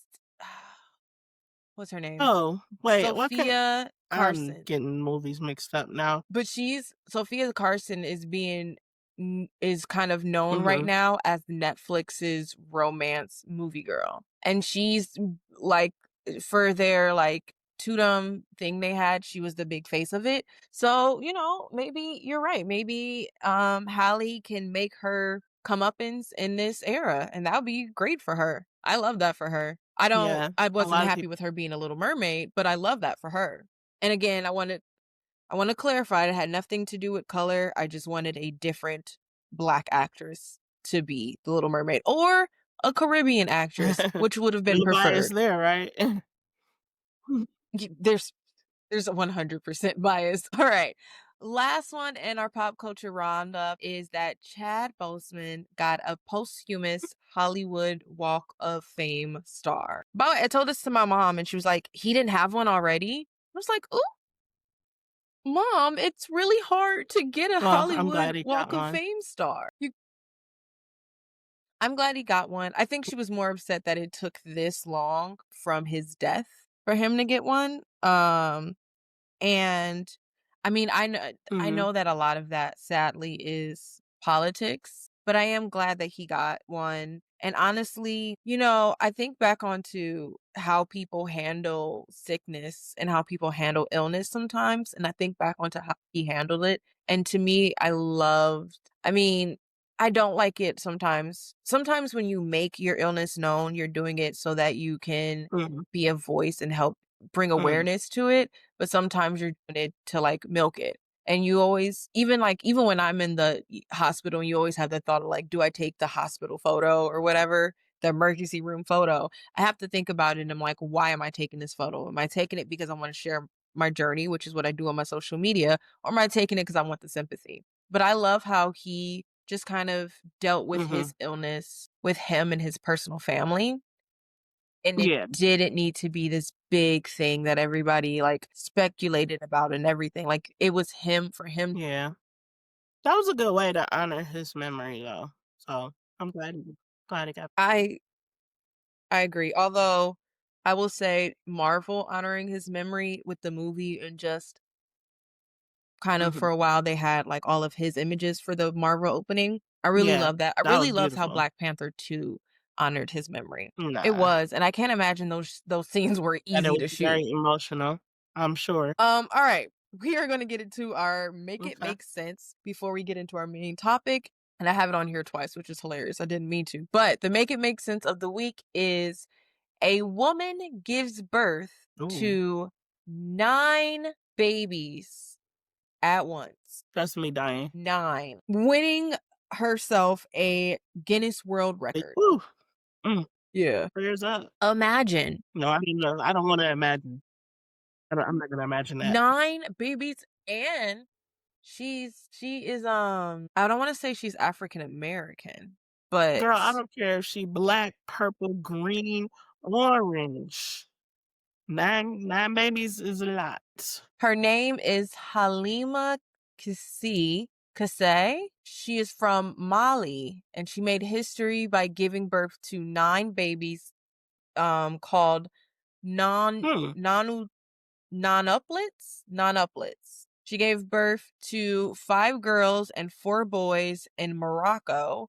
what's her name? Oh, wait, what can Sophia I'm Carson. getting movies mixed up now. But Sophia Carson is kind of known right Mhm, now as Netflix's romance movie girl. And like for their like Tudum thing they had, she was the big face of it. So, maybe you're right. Maybe Hallie can make her comeuppance in this era, and that would be great for her. I love that for her. yeah, I a wasn't lot of happy people. with her being a little mermaid, but I love that for her. And again, I want to clarify it had nothing to do with color. I just wanted a different black actress to be the Little Mermaid or a Caribbean actress, which would have been Little bias preferred. there, right? There's a 100% bias. All right. Last one in our pop culture roundup is that Chad Boseman got a posthumous Hollywood Walk of Fame star. But I told this to my mom and she was like, he didn't have one already. I was like, ooh, Mom, it's really hard to get a Well, I'm Hollywood glad he got Walk of one. Fame star. I'm glad he got one. I think she was more upset that it took this long from his death for him to get one. And I mean, I Mhm. know that a lot of that sadly is politics, but I am glad that he got one. And honestly, I think back onto how people handle sickness and how people handle illness sometimes, and I think back onto how he handled it. And to me, I mean, I don't like it sometimes. Sometimes when you make your illness known, you're doing it so that you can Mhm. be a voice and help bring Mhm. awareness to it, but sometimes you're doing it to, like, milk it. And you always even when I'm in the hospital, you always have the thought of, like, "Do I take the hospital photo or whatever, the emergency room photo?" I have to think about it, and I'm like, "Why am I taking this photo? Am I taking it because I wanna share my journey, which is what I do on my social media, or am I taking it because I want the sympathy?" But I love how he just kind of dealt with his Mhm. illness with him and his personal family, and it Yeah. didn't need to be this big thing that everybody, like, speculated about and everything, like, it was him for him. Yeah. That was a good way to honor his memory, though. So, I'm glad he got. I I agree, although, I will say Marvel honoring his memory with the movie and just kind of for Mhm. a while, they had, like, all of his images for the Marvel opening. I really Yeah. love that. I That was really loved how beautiful. Black Panther 2 honored his memory. It Nah. was, and I can't imagine those scenes were And it easy was to shoot. very emotional, I'm sure. Alright, we are gonna get into our make it Okay. make sense before we get into our main topic, and I have it on here twice, which is hilarious, I didn't mean to, but the make it make sense of the week is a woman gives birth Ooh, to 9 babies at once. that's me dying. 9. Winning herself a Guinness World Like, Record. woo, mm, Yeah. prayers up. Imagine No, I mean, no, I don't wanna imagine. I'm not gonna imagine that. 9 babies, and she is, I don't wanna say she's African American, but Girl, I don't care if she black, purple, green, orange. 9 babies is a lot. her name is Halima Kassé. She is from Mali, and she made history by giving birth to 9 babies, called non Hmm, nonu nonuplets. She gave birth to 5 girls and 4 boys in Morocco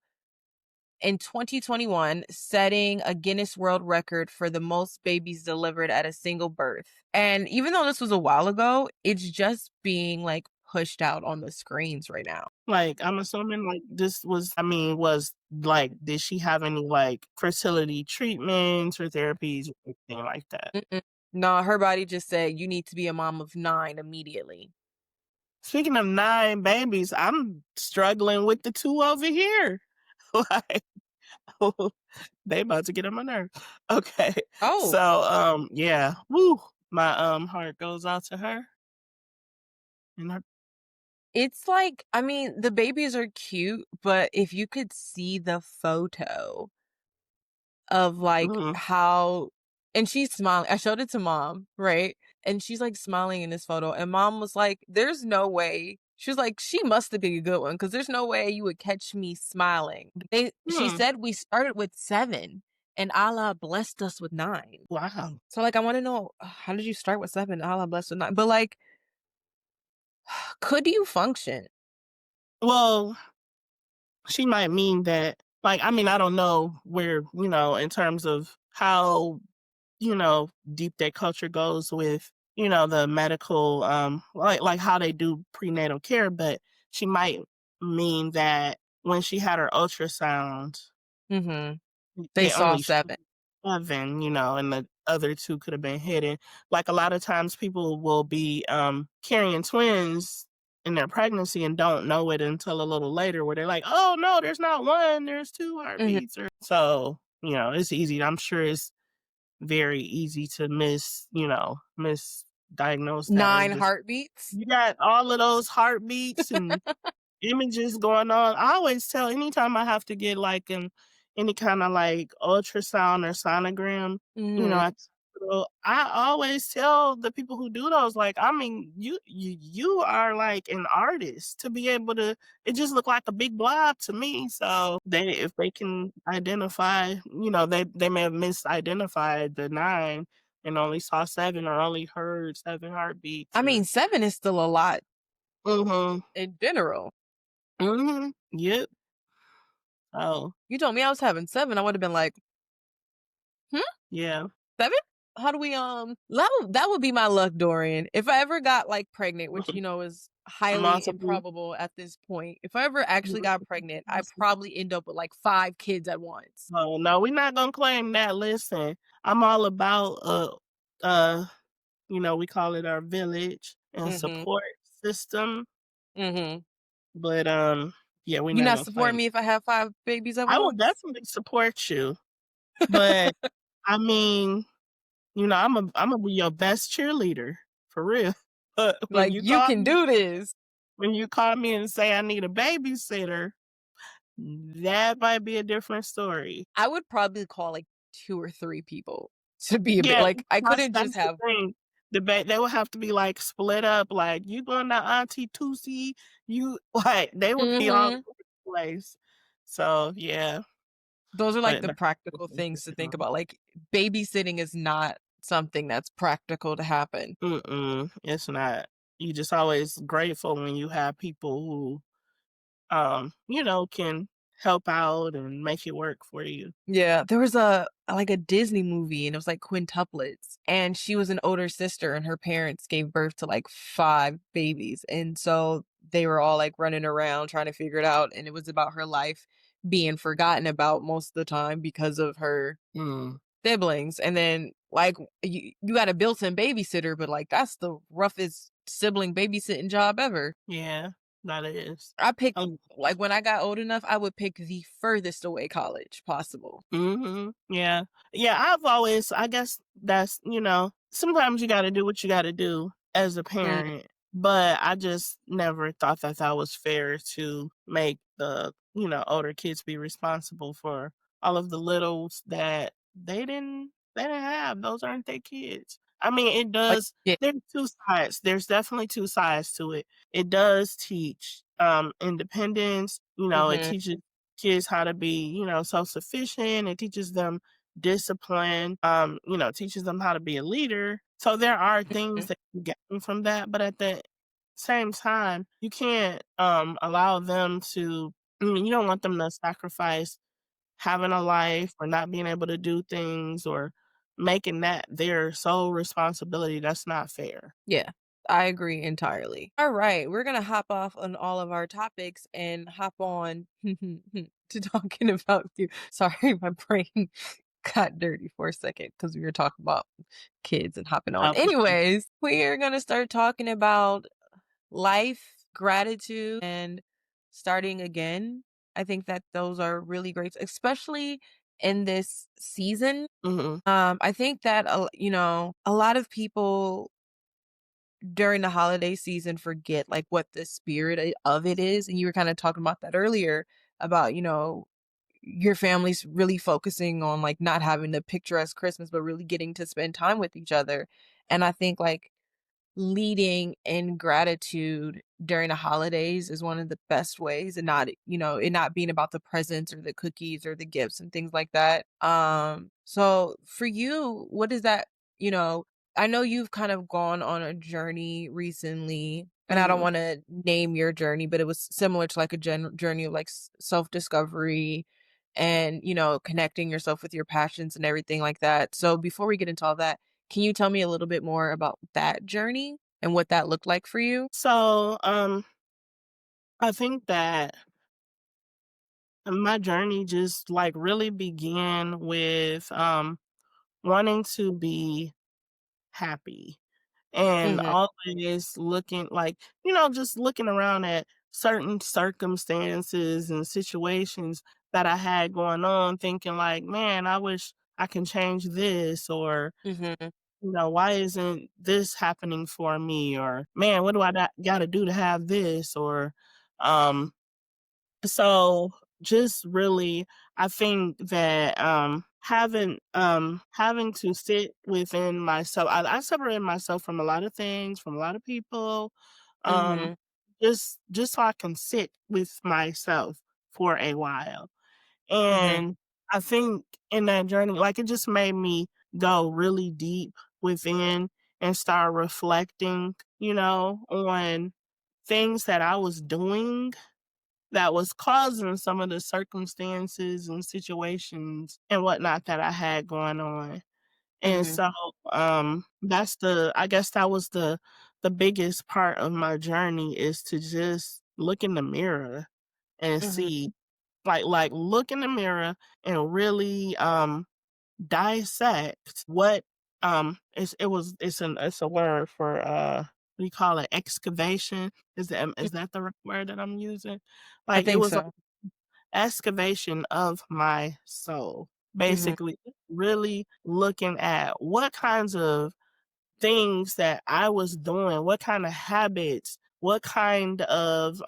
in 2021, setting a Guinness World Record for the most babies delivered at a single birth. And even though this was a while ago, it's just being, like, pushed out on the screens right now. like, I'm assuming, like, this was I mean, was like, did she have any, like, fertility treatments or therapies or anything like that? Mm-mm. No, her body just said, "You need to be a mom of 9 immediately." Speaking of 9 babies, I'm struggling with the 2 over here. Like, they about to get on my nerves. Okay. Oh, So, yeah. Woo! My, heart goes out to her and her. it's like, I mean, the babies are cute, but if you could see the photo of, like, Mhm. how, and she's smiling. I showed it to mom, right? And she's, like, smiling in this photo, and mom was like, "There's no way." She was like, "She must have been a good one, because there's no way you would catch me smiling." She Hmm. said we started with 7, and Allah blessed us with 9. Wow. So, like, I wanna know, how did you start with 7? Allah blessed with 9. But, like, could you function? Well, she might mean that like, I mean, I don't know where, in terms of how, deep their culture goes with, the medical, like how they do prenatal care, but she might mean that when she had her ultrasound, Mhm. They they saw only showed 7. 7, and the other 2 could have been hidden. Like, a lot of times people will be, carrying twins in their pregnancy and don't know it until a little later where they're like, "Oh, no, there's not 1, there's 2 Mhm. heartbeats," or so, it's easy. I'm sure it's very easy to misdiagnose that or 9 just heartbeats? you got all of those heartbeats and images going on. I always tell anytime I have to get like any kind of like ultrasound or sonogram, Mhm. at the hospital, I always tell the people who do those, like, I mean, you are like an artist to be able to. It just look like a big blob to me. So if they can identify, they may have misidentified the 9. and only saw 7 or only heard 7 I heartbeats mean, or 7 is still a lot Mhm. in general. Mhm. Yep. Oh, You told me I was having 7, I would've been like, "Hmm? yeah. 7? How do we, that would be my luck, Dorian. If I ever got, like, pregnant, which, is highly Multiple. improbable at this point. If I ever actually got Multiple pregnant, I sclerosis. probably end up with, like, 5 kids at once. Oh, no, we're not gonna claim that. Listen, I'm all about, uh, we call it our village and Mhm, support system, mhm. but, yeah, we're You not not gonna support claim me if I have 5 babies at I will once? definitely support you, but, I mean, Imma be your best cheerleader, for real. But Like, "You can do this." when you call me and say I need a babysitter, that might be a different story. I would probably call, like, 2 or 3 people to be a bit Yeah, like, I couldn't just that's the have thing. They would have to be, like, split up, like, "You going to Auntie Tusi?" You like, they would be all Mhm. over the place. So, yeah, Those are, like, but the practical things to think about, like, babysitting is not something that's practical to happen. mm-mm, it's not. You just always grateful when you have people who, can help out and make it work for you. Yeah, there was a Disney movie, and it was, like, quintuplets, and she was an older sister, and her parents gave birth to, like, 5 babies, and so they were all, like, running around trying to figure it out, and it was about her life being forgotten about most of the time because of her Mm, siblings, and then, like, you got a built-in babysitter, but, like, that's the roughest sibling babysitting job ever. yeah, that is. I picked Oh, like, when I got old enough, I would pick the furthest away college possible. mhm, yeah. Yeah, I've always I guess that's sometimes you gotta do what you gotta do as a Mm, parent, but I just never thought that that was fair to make the, older kids be responsible for all of the littles that they didn't have. Those aren't their kids. I mean, it like does yeah, there's 2 sides. There's definitely 2 sides to it. It does teach, independence, it mhm, teaches kids how to be, self-sufficient. It teaches them discipline, teaches them how to be a leader. So there are things mhm. that you get from that, but at the same time, you can't allow them to you don't want them to sacrifice having a life or not being able to do things or making that their sole responsibility. That's not fair. Yeah, I agree entirely. Alright, we're gonna hop off on all of our topics and hop on to talking about you. Sorry, my brain got dirty for a second because we were talking about kids and hopping on. Okay. Anyways, we're gonna start talking about life, gratitude, and starting again. I think that those are really great, especially in this season. Mhm. I think that a lot of people during the holiday season forget like what the spirit of it is, and you were kind of talking about that earlier about your family's really focusing on like not having the picturesque Christmas, but really getting to spend time with each other. And I think like leading in gratitude during the holidays is one of the best ways and not, it not being about the presents or the cookies or the gifts and things like that. So for you, what is that, you know, I know you've kind of gone on a journey recently and I don't Mhm. want to name your journey, but it was similar to like a journey of like self-discovery and, connecting yourself with your passions and everything like that. So before we get into all that, can you tell me a little bit more about that journey and what that looked like for you? So, I think that my journey just like really began with wanting to be happy and Mhm, always looking like, just looking around at certain circumstances and situations that I had going on, thinking like, man, I wish I can change this, or, mhm, why isn't this happening for me? Or, man, what do I got to do to have this? Or, um, so just really, I think that having to sit within myself, I separate myself from a lot of things, from a lot of people, um, mhm, just so I can sit with myself for a while. mhm, And I think in that journey, like it just made me go really deep. within and start reflecting, on things that I was doing that was causing some of the circumstances and situations and whatnot that I had going on. And Mhm. so, that's I guess that was the biggest part of my journey is to just look in the mirror and Mhm. see, like look in the mirror and really, dissect what, it's a word for, we call it excavation. Mm, Is that the right word that I'm using? I Like, it think was so. excavation of my soul. Mhm. Basically, really looking at what kinds of things that I was doing, what kind of habits, what kind of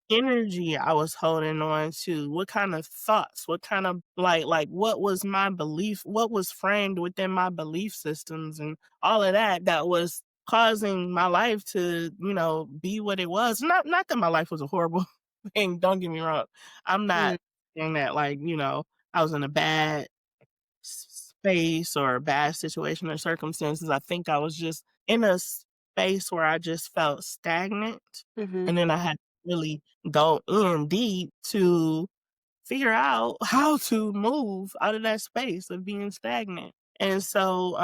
energy I was holding on to, what kind of thoughts, what kind of what was my belief, what was framed within my belief systems and all of that that was causing my life to, be what it was. Not that my life was a horrible thing, don't get me wrong. I'm Mm, not saying that I was in a bad space or a bad situation or circumstances. I think I was just in a space where I just felt stagnant. mhm. And then I had to really go in deep to figure out how to move out of that space of being stagnant. And so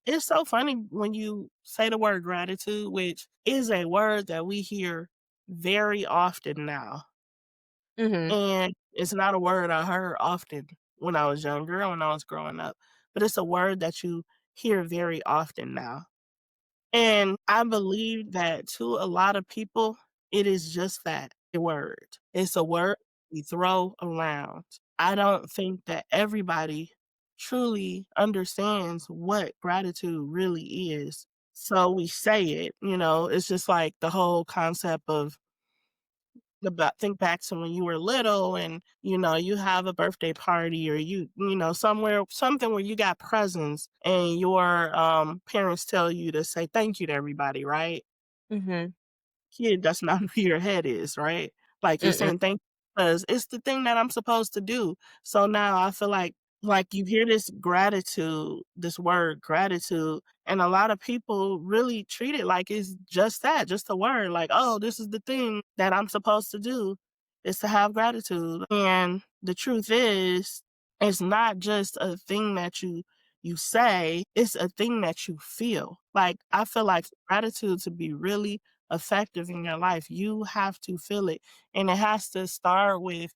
it's so funny when you say the word gratitude, which is a word that we hear very often now. Mhm. And it's not a word I heard often when I was younger, when I was growing up, but it's a word that you hear very often now. And I believe that to a lot of people, it is just that, a word. It's a word we throw around. I don't think that everybody truly understands what gratitude really is. So we say it, it's just like the whole concept of about think back to when you were little and you have a birthday party or somewhere something where you got presents and your parents tell you to say thank you to everybody, right? Mhm. Kid, that's not where your head is, right? Like you're Mm-mm. saying thank you because it's the thing that I'm supposed to do. So now I feel like you hear this gratitude, this word gratitude, and a lot of people really treat it like it's just that, just a word. Like, oh, this is the thing that I'm supposed to do is to have gratitude. And the truth is, it's not just a thing that you say, it's a thing that you feel. Like I feel like for gratitude to be really effective in your life, you have to feel it. And it has to start with,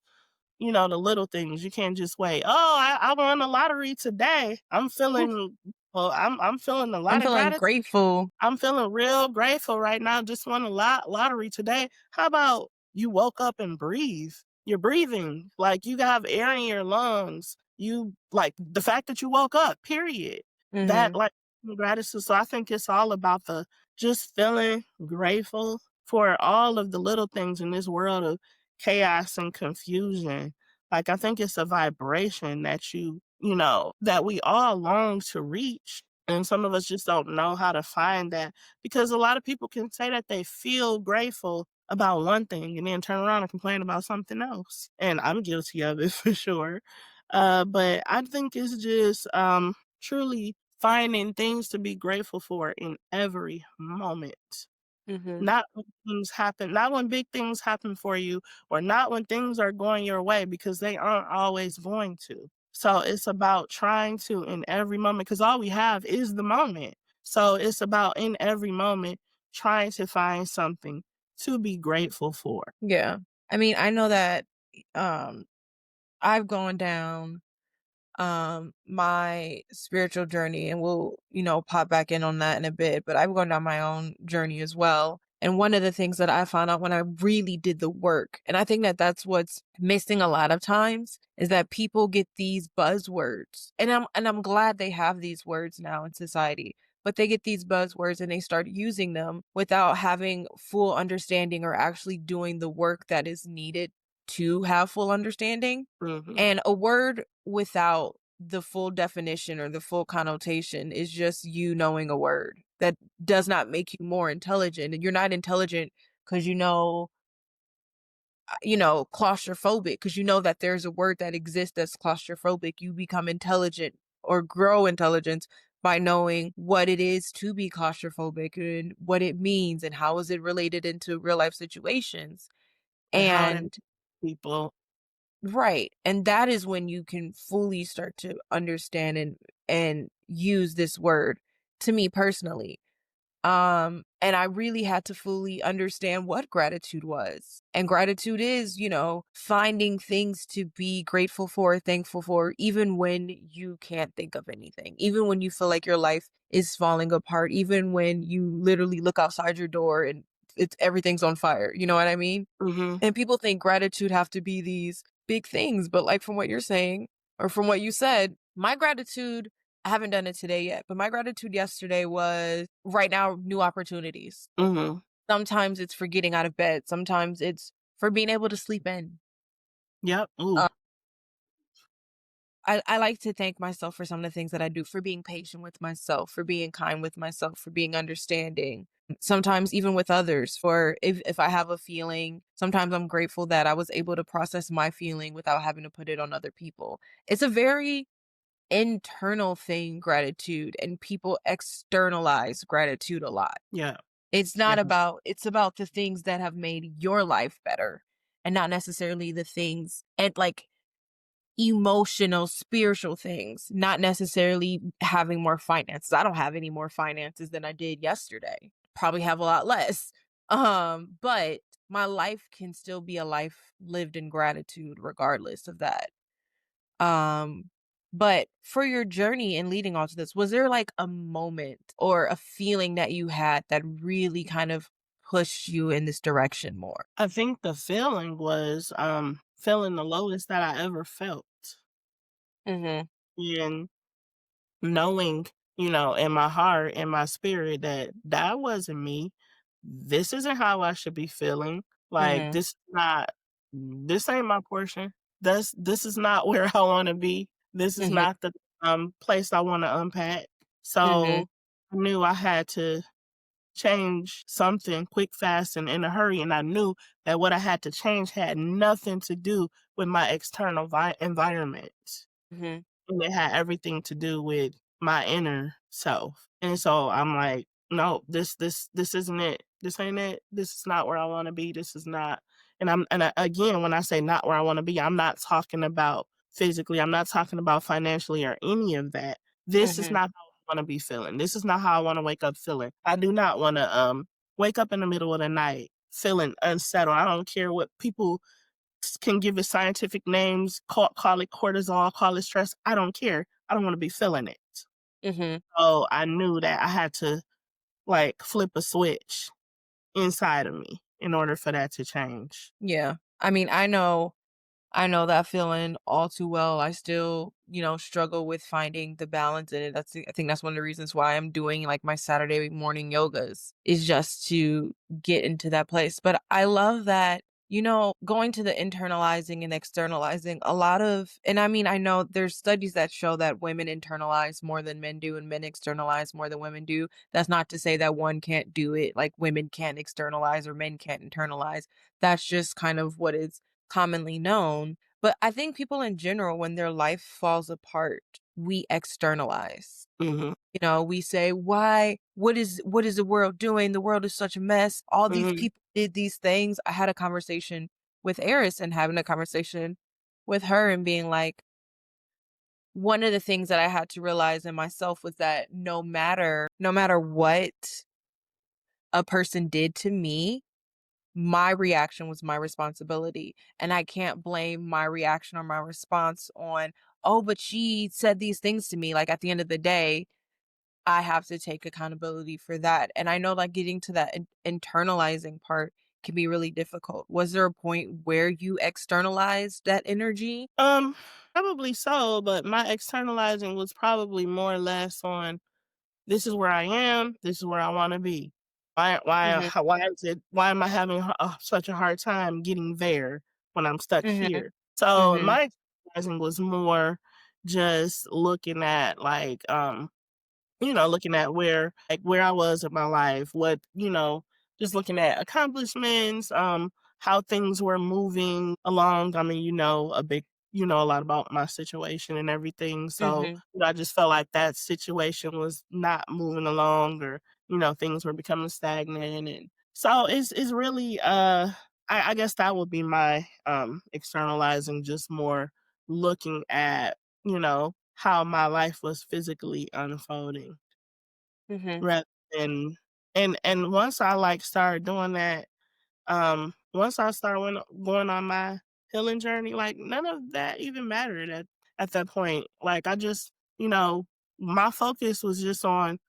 the little things. You can't just wait. Oh, I won the lottery today. I'm feeling a I'm lot of feeling gratitude. grateful. I'm feeling real grateful right now. Just won a lottery today. How about you woke up and breathe? You're breathing. Like you have air in your lungs. You like the fact that you woke up, period. That Mhm. like gratitude. So I think it's all about the just feeling grateful for all of the little things in this world of chaos and confusion. Like I think it's a vibration that that we all long to reach, and some of us just don't know how to find that because a lot of people can say that they feel grateful about one thing and then turn around and complain about something else. And I'm guilty of it for sure. But I think it's just truly finding things to be grateful for in every moment. Mhm. Not when things happen, not when big things happen for you, or not when things are going your way because they aren't always going to. So it's about trying to in every moment, because all we have is the moment. So it's about in every moment trying to find something to be grateful for. Yeah. I mean, I know that, um, I've gone down my spiritual journey, and we'll pop back in on that in a bit, but I've gone down my own journey as well. And one of the things that I found out when I really did the work, and I think that that's what's missing a lot of times, is that people get these buzzwords, and I'm glad they have these words now in society, but they get these buzzwords and they start using them without having full understanding or actually doing the work that is needed to have full understanding. Mhm. And a word without the full definition or the full connotation is just you knowing a word. That does not make you more intelligent. And you're not intelligent because claustrophobic, because you know that there's a word that exists that's claustrophobic. You become intelligent or grow intelligence by knowing what it is to be claustrophobic and what it means and how is it related into real life situations. and how it And impacts people. right. And that is when you can fully start to understand and use this word to me personally. And I really had to fully understand what gratitude was. And gratitude is, finding things to be grateful for, thankful for, even when you can't think of anything, even when you feel like your life is falling apart, even when you literally look outside your door and everything's on fire. You know what I mean? Mhm, And people think gratitude have to be these big things, but like from what you're saying or from what you said, my gratitude, I haven't done it today yet, but my gratitude yesterday was right now new opportunities. mhm. Sometimes it's for getting out of bed, sometimes it's for being able to sleep in. Yep, ooh, Uh, I like to thank myself for some of the things that I do, for being patient with myself, for being kind with myself, for being understanding. Sometimes even with others, for if I have a feeling, sometimes I'm grateful that I was able to process my feeling without having to put it on other people. It's a very internal thing, gratitude, and people externalize gratitude a lot. yeah, It's yeah, not about it's about the things that have made your life better and not necessarily the things and like emotional, spiritual things, not necessarily having more finances. I don't have any more finances than I did yesterday. Probably have a lot less. But my life can still be a life lived in gratitude regardless of that. Um, but for your journey and leading all to this, was there like a moment or a feeling that you had that really kind of pushed you in this direction more? I think the feeling was, feeling the lowest that I ever felt, Mhm. and knowing, in my heart, in my spirit that that wasn't me. This isn't how I should be feeling. Like, Mhm. this ain't my portion. This is not where I wanna be. This is Mhm. not the, place I wanna unpack. Mhm. So, I knew I had to change something quick, fast, and in a hurry, and I knew that what I had to change had nothing to do with my external environment, Mhm. and it had everything to do with my inner self. And so I'm like, no, this isn't it. This ain't it. This is not where I want to be. This is not. Again, when I say not where I want to be, I'm not talking about physically. I'm not talking about financially or any of that. This is Mhm. not how I want to be feeling. This is not how I want to wake up feeling. I do not want to wake up in the middle of the night feeling unsettled. I don't care what people can give it scientific names, call it cortisol, call it stress. I don't care. I don't want to be feeling it. Mhm. So I knew that I had to like flip a switch inside of me in order for that to change. Yeah. I mean, I know that feeling all too well. I still, struggle with finding the balance in it. I think that's one of the reasons why I'm doing like my Saturday morning yogas is just to get into that place. But I love that, going to the internalizing and externalizing a lot of, and I mean, I know there's studies that show that women internalize more than men do and men externalize more than women do. That's not to say that one can't do it, like women can't externalize or men can't internalize. That's just kind of what is commonly known. But I think people in general, when their life falls apart, we externalize. Mhm. We say, why? What is the world doing? The world is such a mess. All these Mhm. people did these things. I had a conversation with Eris and having a conversation with her and being like, one of the things that I had to realize in myself was that no matter what a person did to me, my reaction was my responsibility. And I can't blame my reaction or my response on, oh, but she said these things to me. Like at the end of the day, I have to take accountability for that. And I know like getting to that internalizing part can be really difficult. Was there a point where you externalized that energy? Um, Probably so, but my externalizing was probably more or less on this is where I am, this is where I want to be. Mhm. Why am I having such a hard time getting there when I'm stuck Mhm. here? So Mhm. my exercising was more just looking at looking at where I was in my life, just looking at accomplishments, how things were moving along. I mean, a big a lot about my situation and everything. So, Mhm. I just felt like that situation was not moving along, or, things were becoming stagnant. And so it's really, I guess that would be my externalizing, just more looking at, how my life was physically unfolding, Mhm. rather than, and once I like started doing that, once I started going on my healing journey, like, none of that even mattered at that point. Like, I just, my focus was just on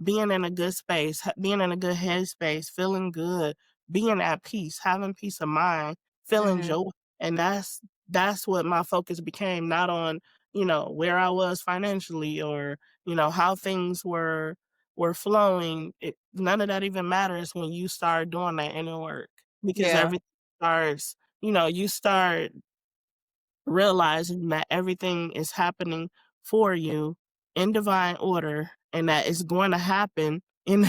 being in a good space, being in a good headspace, feeling good, being at peace, having peace of mind, feeling Mhm. joy. And that's what my focus became, not on, where I was financially, or, how things were flowing. None of that even matters when you start doing that inner work, because Yeah. everything starts, you start realizing that everything is happening for you in divine order, and that it's going to happen in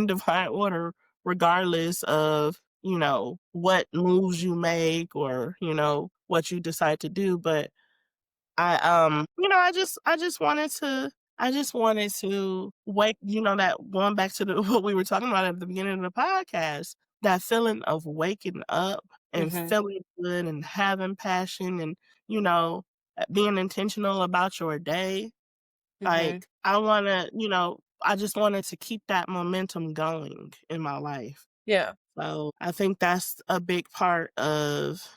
divine order, regardless of, what moves you make, or, what you decide to do. But I just wanted to wake, that going back to the what we were talking about at the beginning of the podcast, that feeling of waking up and Mhm. feeling good and having passion, and, you know, being intentional about your day. Mhm. Like, I just wanted to keep that momentum going in my life. Yeah. So I think that's a big part of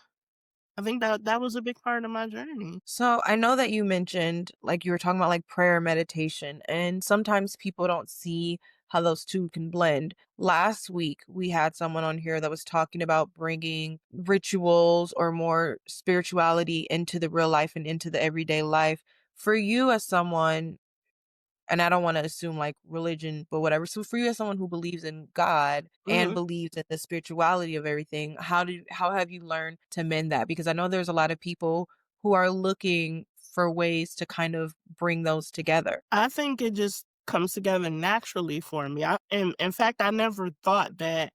I think that was a big part of my journey. So I know that you mentioned, like, you were talking about like prayer meditation, and sometimes people don't see how those two can blend. Last week, we had someone on here that was talking about bringing rituals or more spirituality into the real life and into the everyday life. For you, as someone, and I don't want to assume like religion, but whatever. So for you, as someone who believes in God and Mhm. believes in the spirituality of everything, how have you learned to mend that? Because I know there's a lot of people who are looking for ways to kind of bring those together. I think it just comes together naturally for me. In fact, I never thought that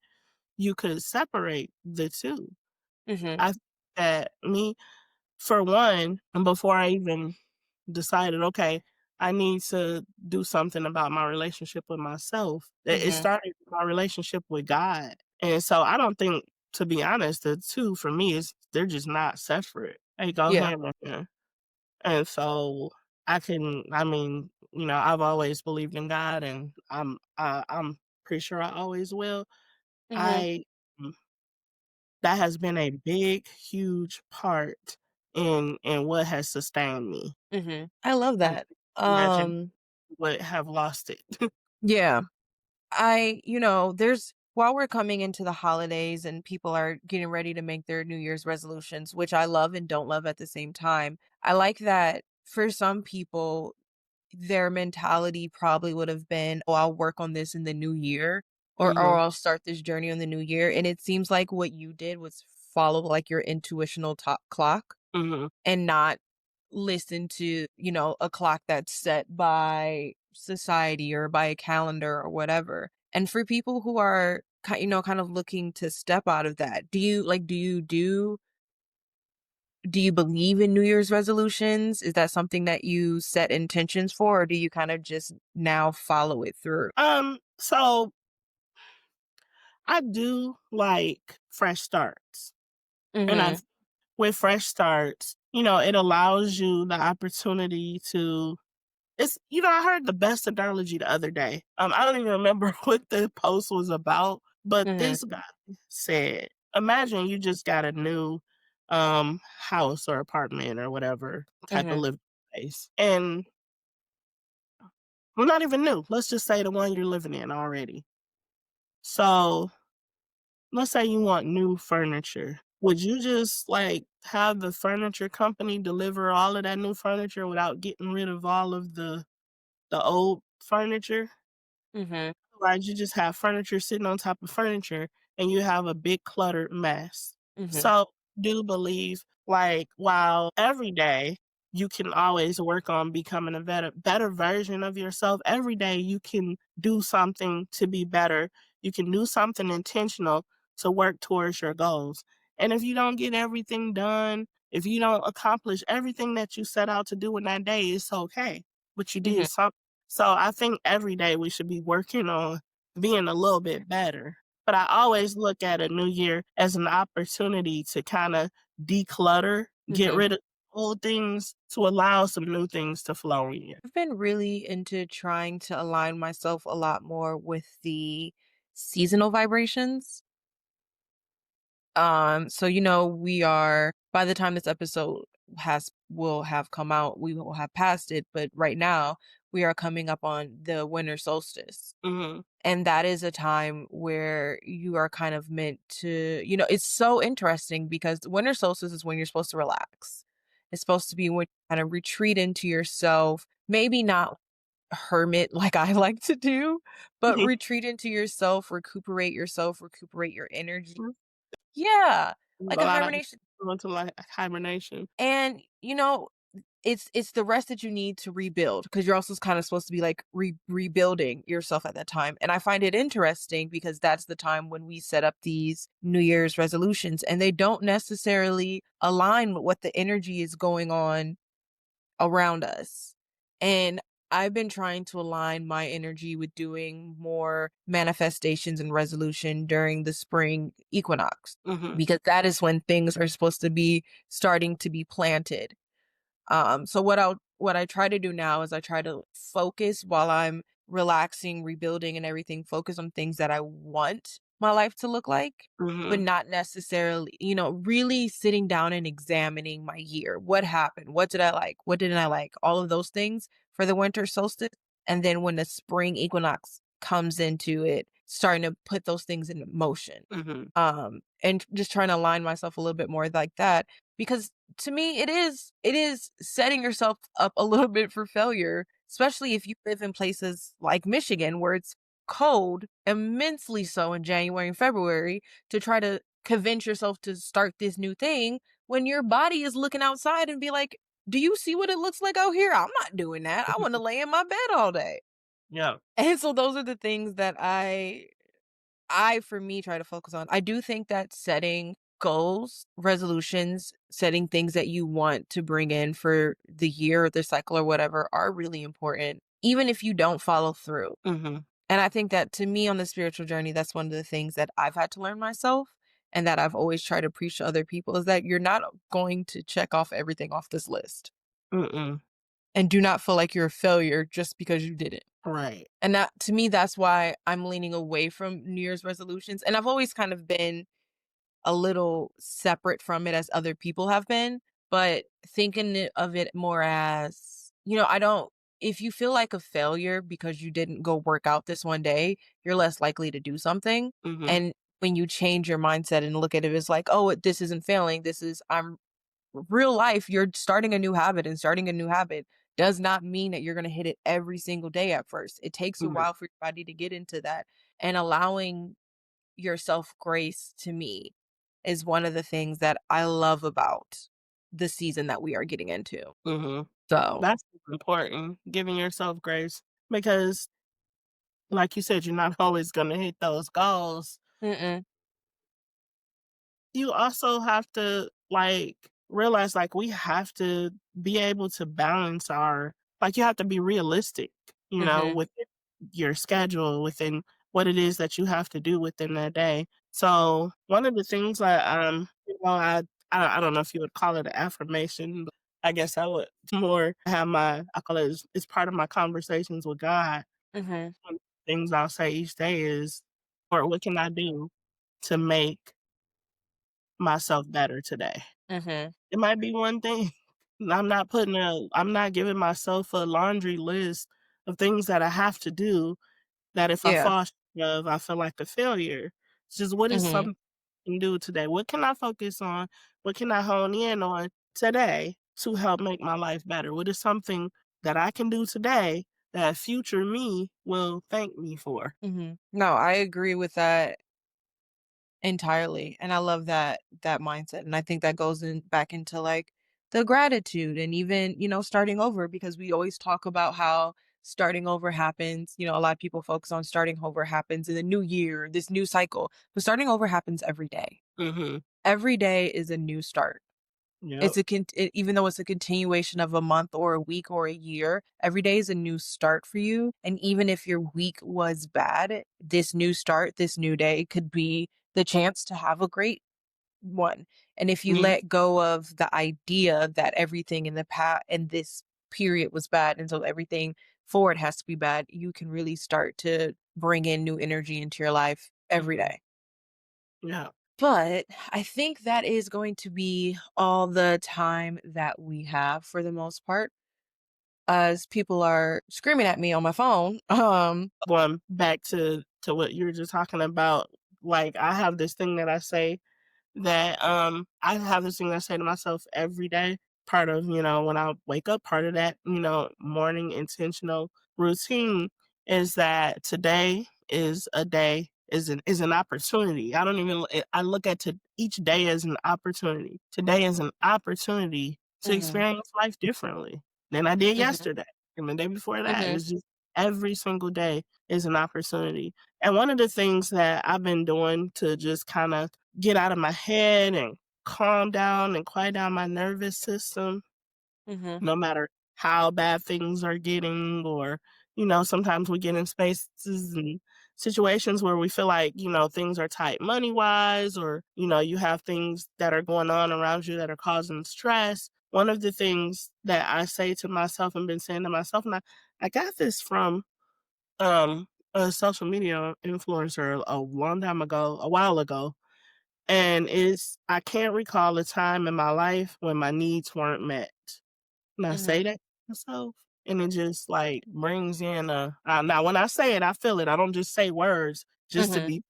you could separate the two. Mhm. I think that me, for one, and before I even decided, okay, I need to do something about my relationship with myself, it Mhm. started with my relationship with God. And so I don't think, to be honest, the two for me is they're just not separate. They go Yeah. hand in hand. And so I've always believed in God, and I'm pretty sure I always will. Mhm. I mm, that has been a big, huge part in what has sustained me. Mhm. I love I that. imagine Um, would have lost it. yeah. There's while we're coming into the holidays and people are getting ready to make their New Year's resolutions, which I love and don't love at the same time. I like that for some people, their mentality probably would have been, "Oh, I'll work on this in the new year," or Mhm, "I'll start this journey on the new year." And it seems like what you did was follow like your intuitional clock mhm. and not listen to, a clock that's set by society or by a calendar or whatever. And for people who are kind of looking to step out of that, do you believe in New Year's resolutions? Is that something that you set intentions for, or do you kind of just now follow it through? So I do like fresh starts, and Mhm. with fresh starts, it allows you the opportunity to. I heard the best analogy the other day. I don't even remember what the post was about, but Mhm. this guy said, imagine you just got a new house or apartment or whatever type of Mhm. living space. And well, not even new. Let's just say the one you're living in already. So let's say you want new furniture. Would you just like have the furniture company deliver all of that new furniture without getting rid of all of the old furniture? Mhm. Otherwise, you just have furniture sitting on top of furniture, and you have a big cluttered mess. Mhm. So, do believe, like, while every day you can always work on becoming a better version of yourself, every day you can do something to be better. You can do something intentional to work towards your goals. And if you don't get everything done, If you don't accomplish everything that you set out to do in that day, it's okay, but you Mhm, did something. So I think every day we should be working on being a little bit better. But I always look at a new year as an opportunity to kind of declutter, get mhm. rid of old things to allow some new things to flow in. I've been really into trying to align myself a lot more with the seasonal vibrations. So we are by the time this episode has will have come out, we will have passed it, but right now we are coming up on the winter solstice. Mhm, And that is a time where you are kind of meant to, it's so interesting because the winter solstice is when you're supposed to relax. It's supposed to be when you kind of retreat into yourself, maybe not hermit like I like to do, but mhm, retreat into yourself, recuperate your energy. mhm. Yeah, A like a lot of hibernation. go into like hibernation. And it's the rest that you need to rebuild because you're also kind of supposed to be like rebuilding yourself at that time. And I find it interesting because that's the time when we set up these New Year's resolutions and they don't necessarily align with what the energy is going on around us. And I've been trying to align my energy with doing more manifestations and resolution during the spring equinox Mhm, because that is when things are supposed to be starting to be planted. So what I try to do now is I try to focus while I'm relaxing, rebuilding and everything, focus on things that I want my life to look like, but mhm, not necessarily, really sitting down and examining my year. What happened? What did I like? What didn't I like? All of those things for the winter solstice. And then when the spring equinox comes into it, starting to put those things in motion. mhm, And just trying to align myself a little bit more like that because to me it is setting yourself up a little bit for failure, especially if you live in places like Michigan where it's cold, immensely so in January and February, to try to convince yourself to start this new thing when your body is looking outside and be like, "Do you see what it looks like out here? I'm not doing that. I want to mhm. lay in my bed all day." Yeah. And so those are the things that I, for me, try to focus on. I do think that setting goals, resolutions, setting things that you want to bring in for the year or the cycle or whatever are really important, even if you don't follow through. Mhm, And I think that to me on the spiritual journey, that's one of the things that I've had to learn myself and that I've always tried to preach to other people is that you're not going to check off everything off this list. mm-mm. And do not feel like you're a failure just because you did it. Right. And that to me, that's why I'm leaning away from New Year's resolutions. And I've always kind of been a little separate from it as other people have been, but of it more as, I don't if you feel like a failure because you didn't go work out this one day, you're less likely to do something. Mhm, And when you change your mindset and look at it as like, oh, this isn't failing, this is I'm real life, you're starting a new habit and starting a new habit does not mean that you're going to hit it every single day at first. It takes a right. while for your body to get into that and allowing yourself grace to me is one of the things that I love about the season that we are getting into. Mhm. So, That's important, giving yourself grace because, like you said, you're not always gonna hit those goals. mm-mm, You also have to, like, realize, like, we have to be able to balance our like, you have to be realistic, mhm, within your schedule, within what it is that you have to do within that day. So, one of the things that, I don't know if you would call it an affirmation, but I guess I would more have I call it it's part of my conversations with God. mhm, One of the things I'll say each day is, "Or what can I do to make myself better today?" mhm. It might be one thing. I'm not giving myself a laundry list of things that I have to do that if I Yeah. fall short of, I feel like a failure. It's just what is Mhm, something I can do today? What can I focus on? What can I hone in on today to help make my life better? What is something that I can do today that future me will thank me for? mhm. No, I agree with that entirely, and I love that mindset, and I think that goes in back into, like, the gratitude and even, starting over because we always talk about how starting over happens, a lot of people focus on starting over happens in the new year, this new cycle, but starting over happens every day. Mhm. Every day is a new start. Yep. Even though it's a continuation of a month or a week or a year, every day is a new start for you, and even if your week was bad, this new start, this new day could be the chance to have a great one. And if you Mm, let go of the idea that everything in the past and this period was bad, and so everything forward has to be bad, you can really start to bring in new energy into your life every mhm. day. Yeah. But I think that is going to be all the time that we have for the most part, as people are screaming at me on my phone. Going back to what you were just talking about, like, I have this thing that I say that, I have this thing that I say to myself every day, part of, when I wake up, part of that, morning intentional routine is that today is a day, is an opportunity. I don't even I look at each day as an opportunity. Today is an opportunity to Mhm, experience life differently than I did mhm, yesterday and the day before that. mhm, It's just every single day is an opportunity. And one of the things that I've been doing to just kind of get out of my head and calm down and quiet down my nervous system, mhm, no matter how bad things are getting, or, sometimes we get in spaces and situations where we feel like, things are tight money wise, or, you have things that are going on around you that are causing stress. One of the things that I say to myself and been saying to myself, and I got this from a social media influencer a long time ago, a while ago, and it's I can't recall a time in my life when my needs weren't met. And I say mhm, that to myself, and it just, like, brings in now when I say it, I feel it. I don't just say words just to mhm, be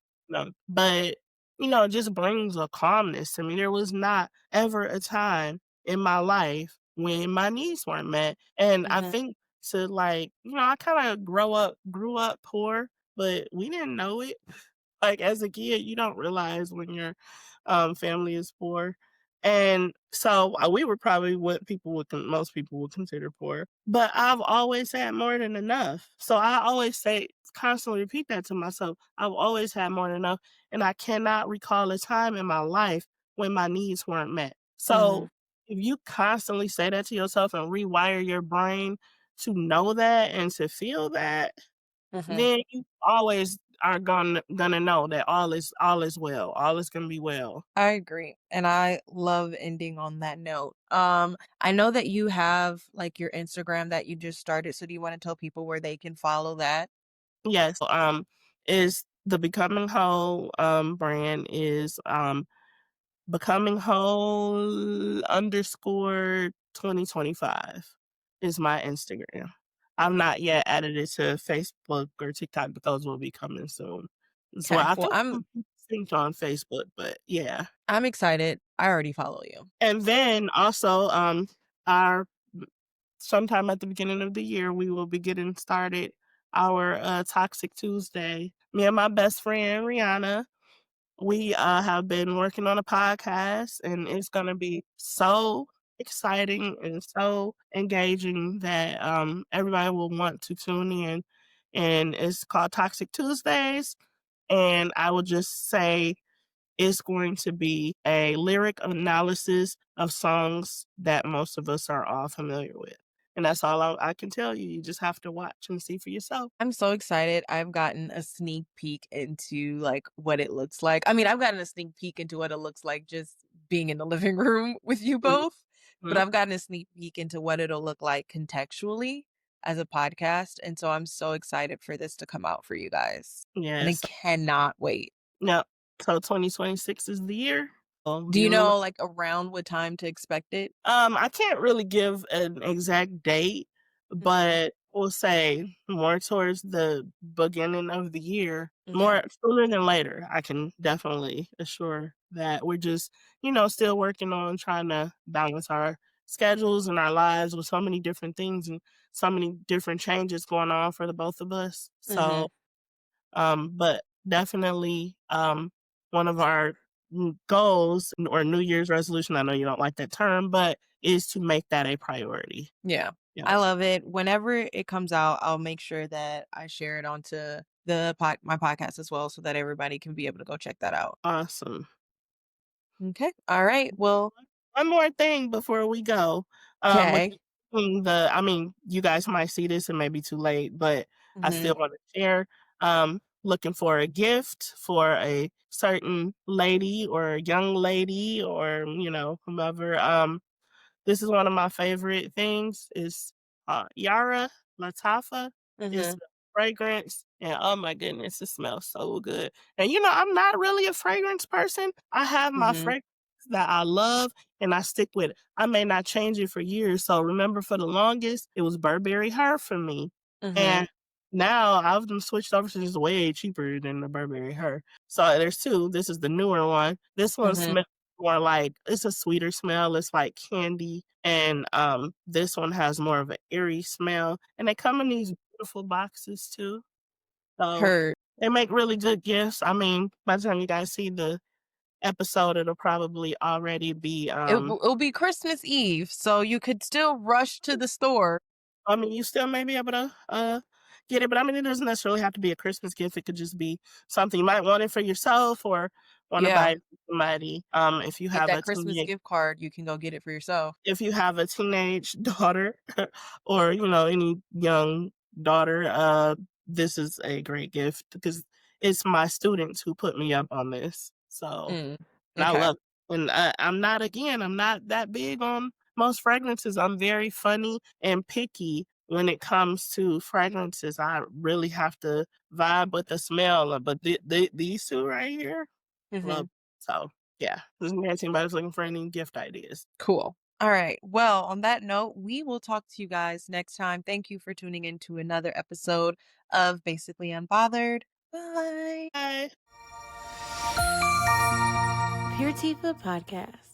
but, it just brings a calmness to me. There was not ever a time in my life when my needs weren't met, and I mhm, think I kinda grew up poor, but we didn't know it. Like, as a kid, you don't realize when your, family is poor, and so, we were probably what most people would consider poor, but I've always had more than enough. So, I always constantly repeat that to myself. I've always had more than enough, and I cannot recall a time in my life when my needs weren't met. So, mhm, if you constantly say that to yourself and rewire your brain to know that and to feel that, mhm. then you always are gonna know that all is well. All is gonna be well. I agree, and I love ending on that note. I know that you have, like, your Instagram that you just started, so do you wanna tell people where they can follow that? Yes, is the Becoming Whole brand is Becoming Whole underscore 2025 is my Instagram. I've not yet added it to Facebook or TikTok, but those will be coming soon. So Okay. I Well, think I'm synced on Facebook, but yeah. I'm excited. I already follow you. And then also, our sometime at the beginning of the year, we will be getting started our Toxic Tuesday. Me and my best friend Rihanna, we have been working on a podcast, and it's going to be so exciting and so engaging that everybody will want to tune in. And it's called Toxic Tuesdays. And I will just say is going to be a lyric analysis of songs that most of us are all familiar with. And that's all I can tell you. You just have to watch and see for yourself. I'm so excited. I've gotten a sneak peek into, like, what it looks like. I mean, I've gotten a sneak peek into what it looks like just being in the living room with you both, but Mhm. I've gotten a sneak peek into what it'll look like contextually as a podcast, and so I'm so excited for this to come out for you guys, and I Yes. cannot wait. No. So 2026 is the year. Do you know, like, around what time to expect it? I can't really give an exact date, Mhm, but we'll say more towards the beginning of the year, okay, more sooner than later. I can definitely assure that we're just, still working on trying to balance our schedules and our lives with so many different things and so many different changes going on for the both of us. So, mhm, but definitely, one of our goals or New Year's resolution, I know you don't like that term, but is to make that a priority. yeah. Yeah. I love it. Whenever it comes out, I'll make sure that I share it onto my podcast as well so that everybody can be able to go check that out. Awesome. Okay. All right. Well, one more thing before we go. With Okay. I mean, you guys might see this, it may be too late, but I Mhm. still want to share. Looking for a gift for a certain lady or a young lady or, whomever. This is one of my favorite things is, Yara Latafa. It's Mhm. a fragrance, and, oh my goodness, it smells so good. And, I'm not really a fragrance person. I have my Mhm. fragrance that I love, and I stick with it. I may not change it for years, so remember for the longest, it was Burberry Her for me, Mhm. and now I've been switched over to just way cheaper than the Burberry Her. So there's 2, this is the newer one. This one Mhm. smells more like it's a sweeter smell, it's like candy, and, this one has more of an airy smell, and they come in these beautiful boxes too, so Heard. they make really good gifts. I mean, by the time you guys see the episode, it'll probably already be, It'll be Christmas Eve, so you could still rush to the store. I mean, you still may be able to, get it, but I mean, it doesn't necessarily have to be a Christmas gift, it could just be something you might want it for yourself or wanna buy Yeah. it for somebody, if you Get have that a Christmas teenage gift card, you can go get it for yourself. if you have a teenage daughter or, any young daughter, this is a great gift because it's my students who put me up on this. So, Mm. and I Okay. love it. And I'm not that big on most fragrances. I'm very funny and picky when it comes to fragrances. I really have to vibe with the smell. But these two right here, love. Mhm. So, yeah, just in case anybody's looking for any gift ideas. Cool. All right. Well, on that note, we will talk to you guys next time. Thank you for tuning in to another episode of Basically Unbothered. Bye. Bye. Pure Tifa Podcast.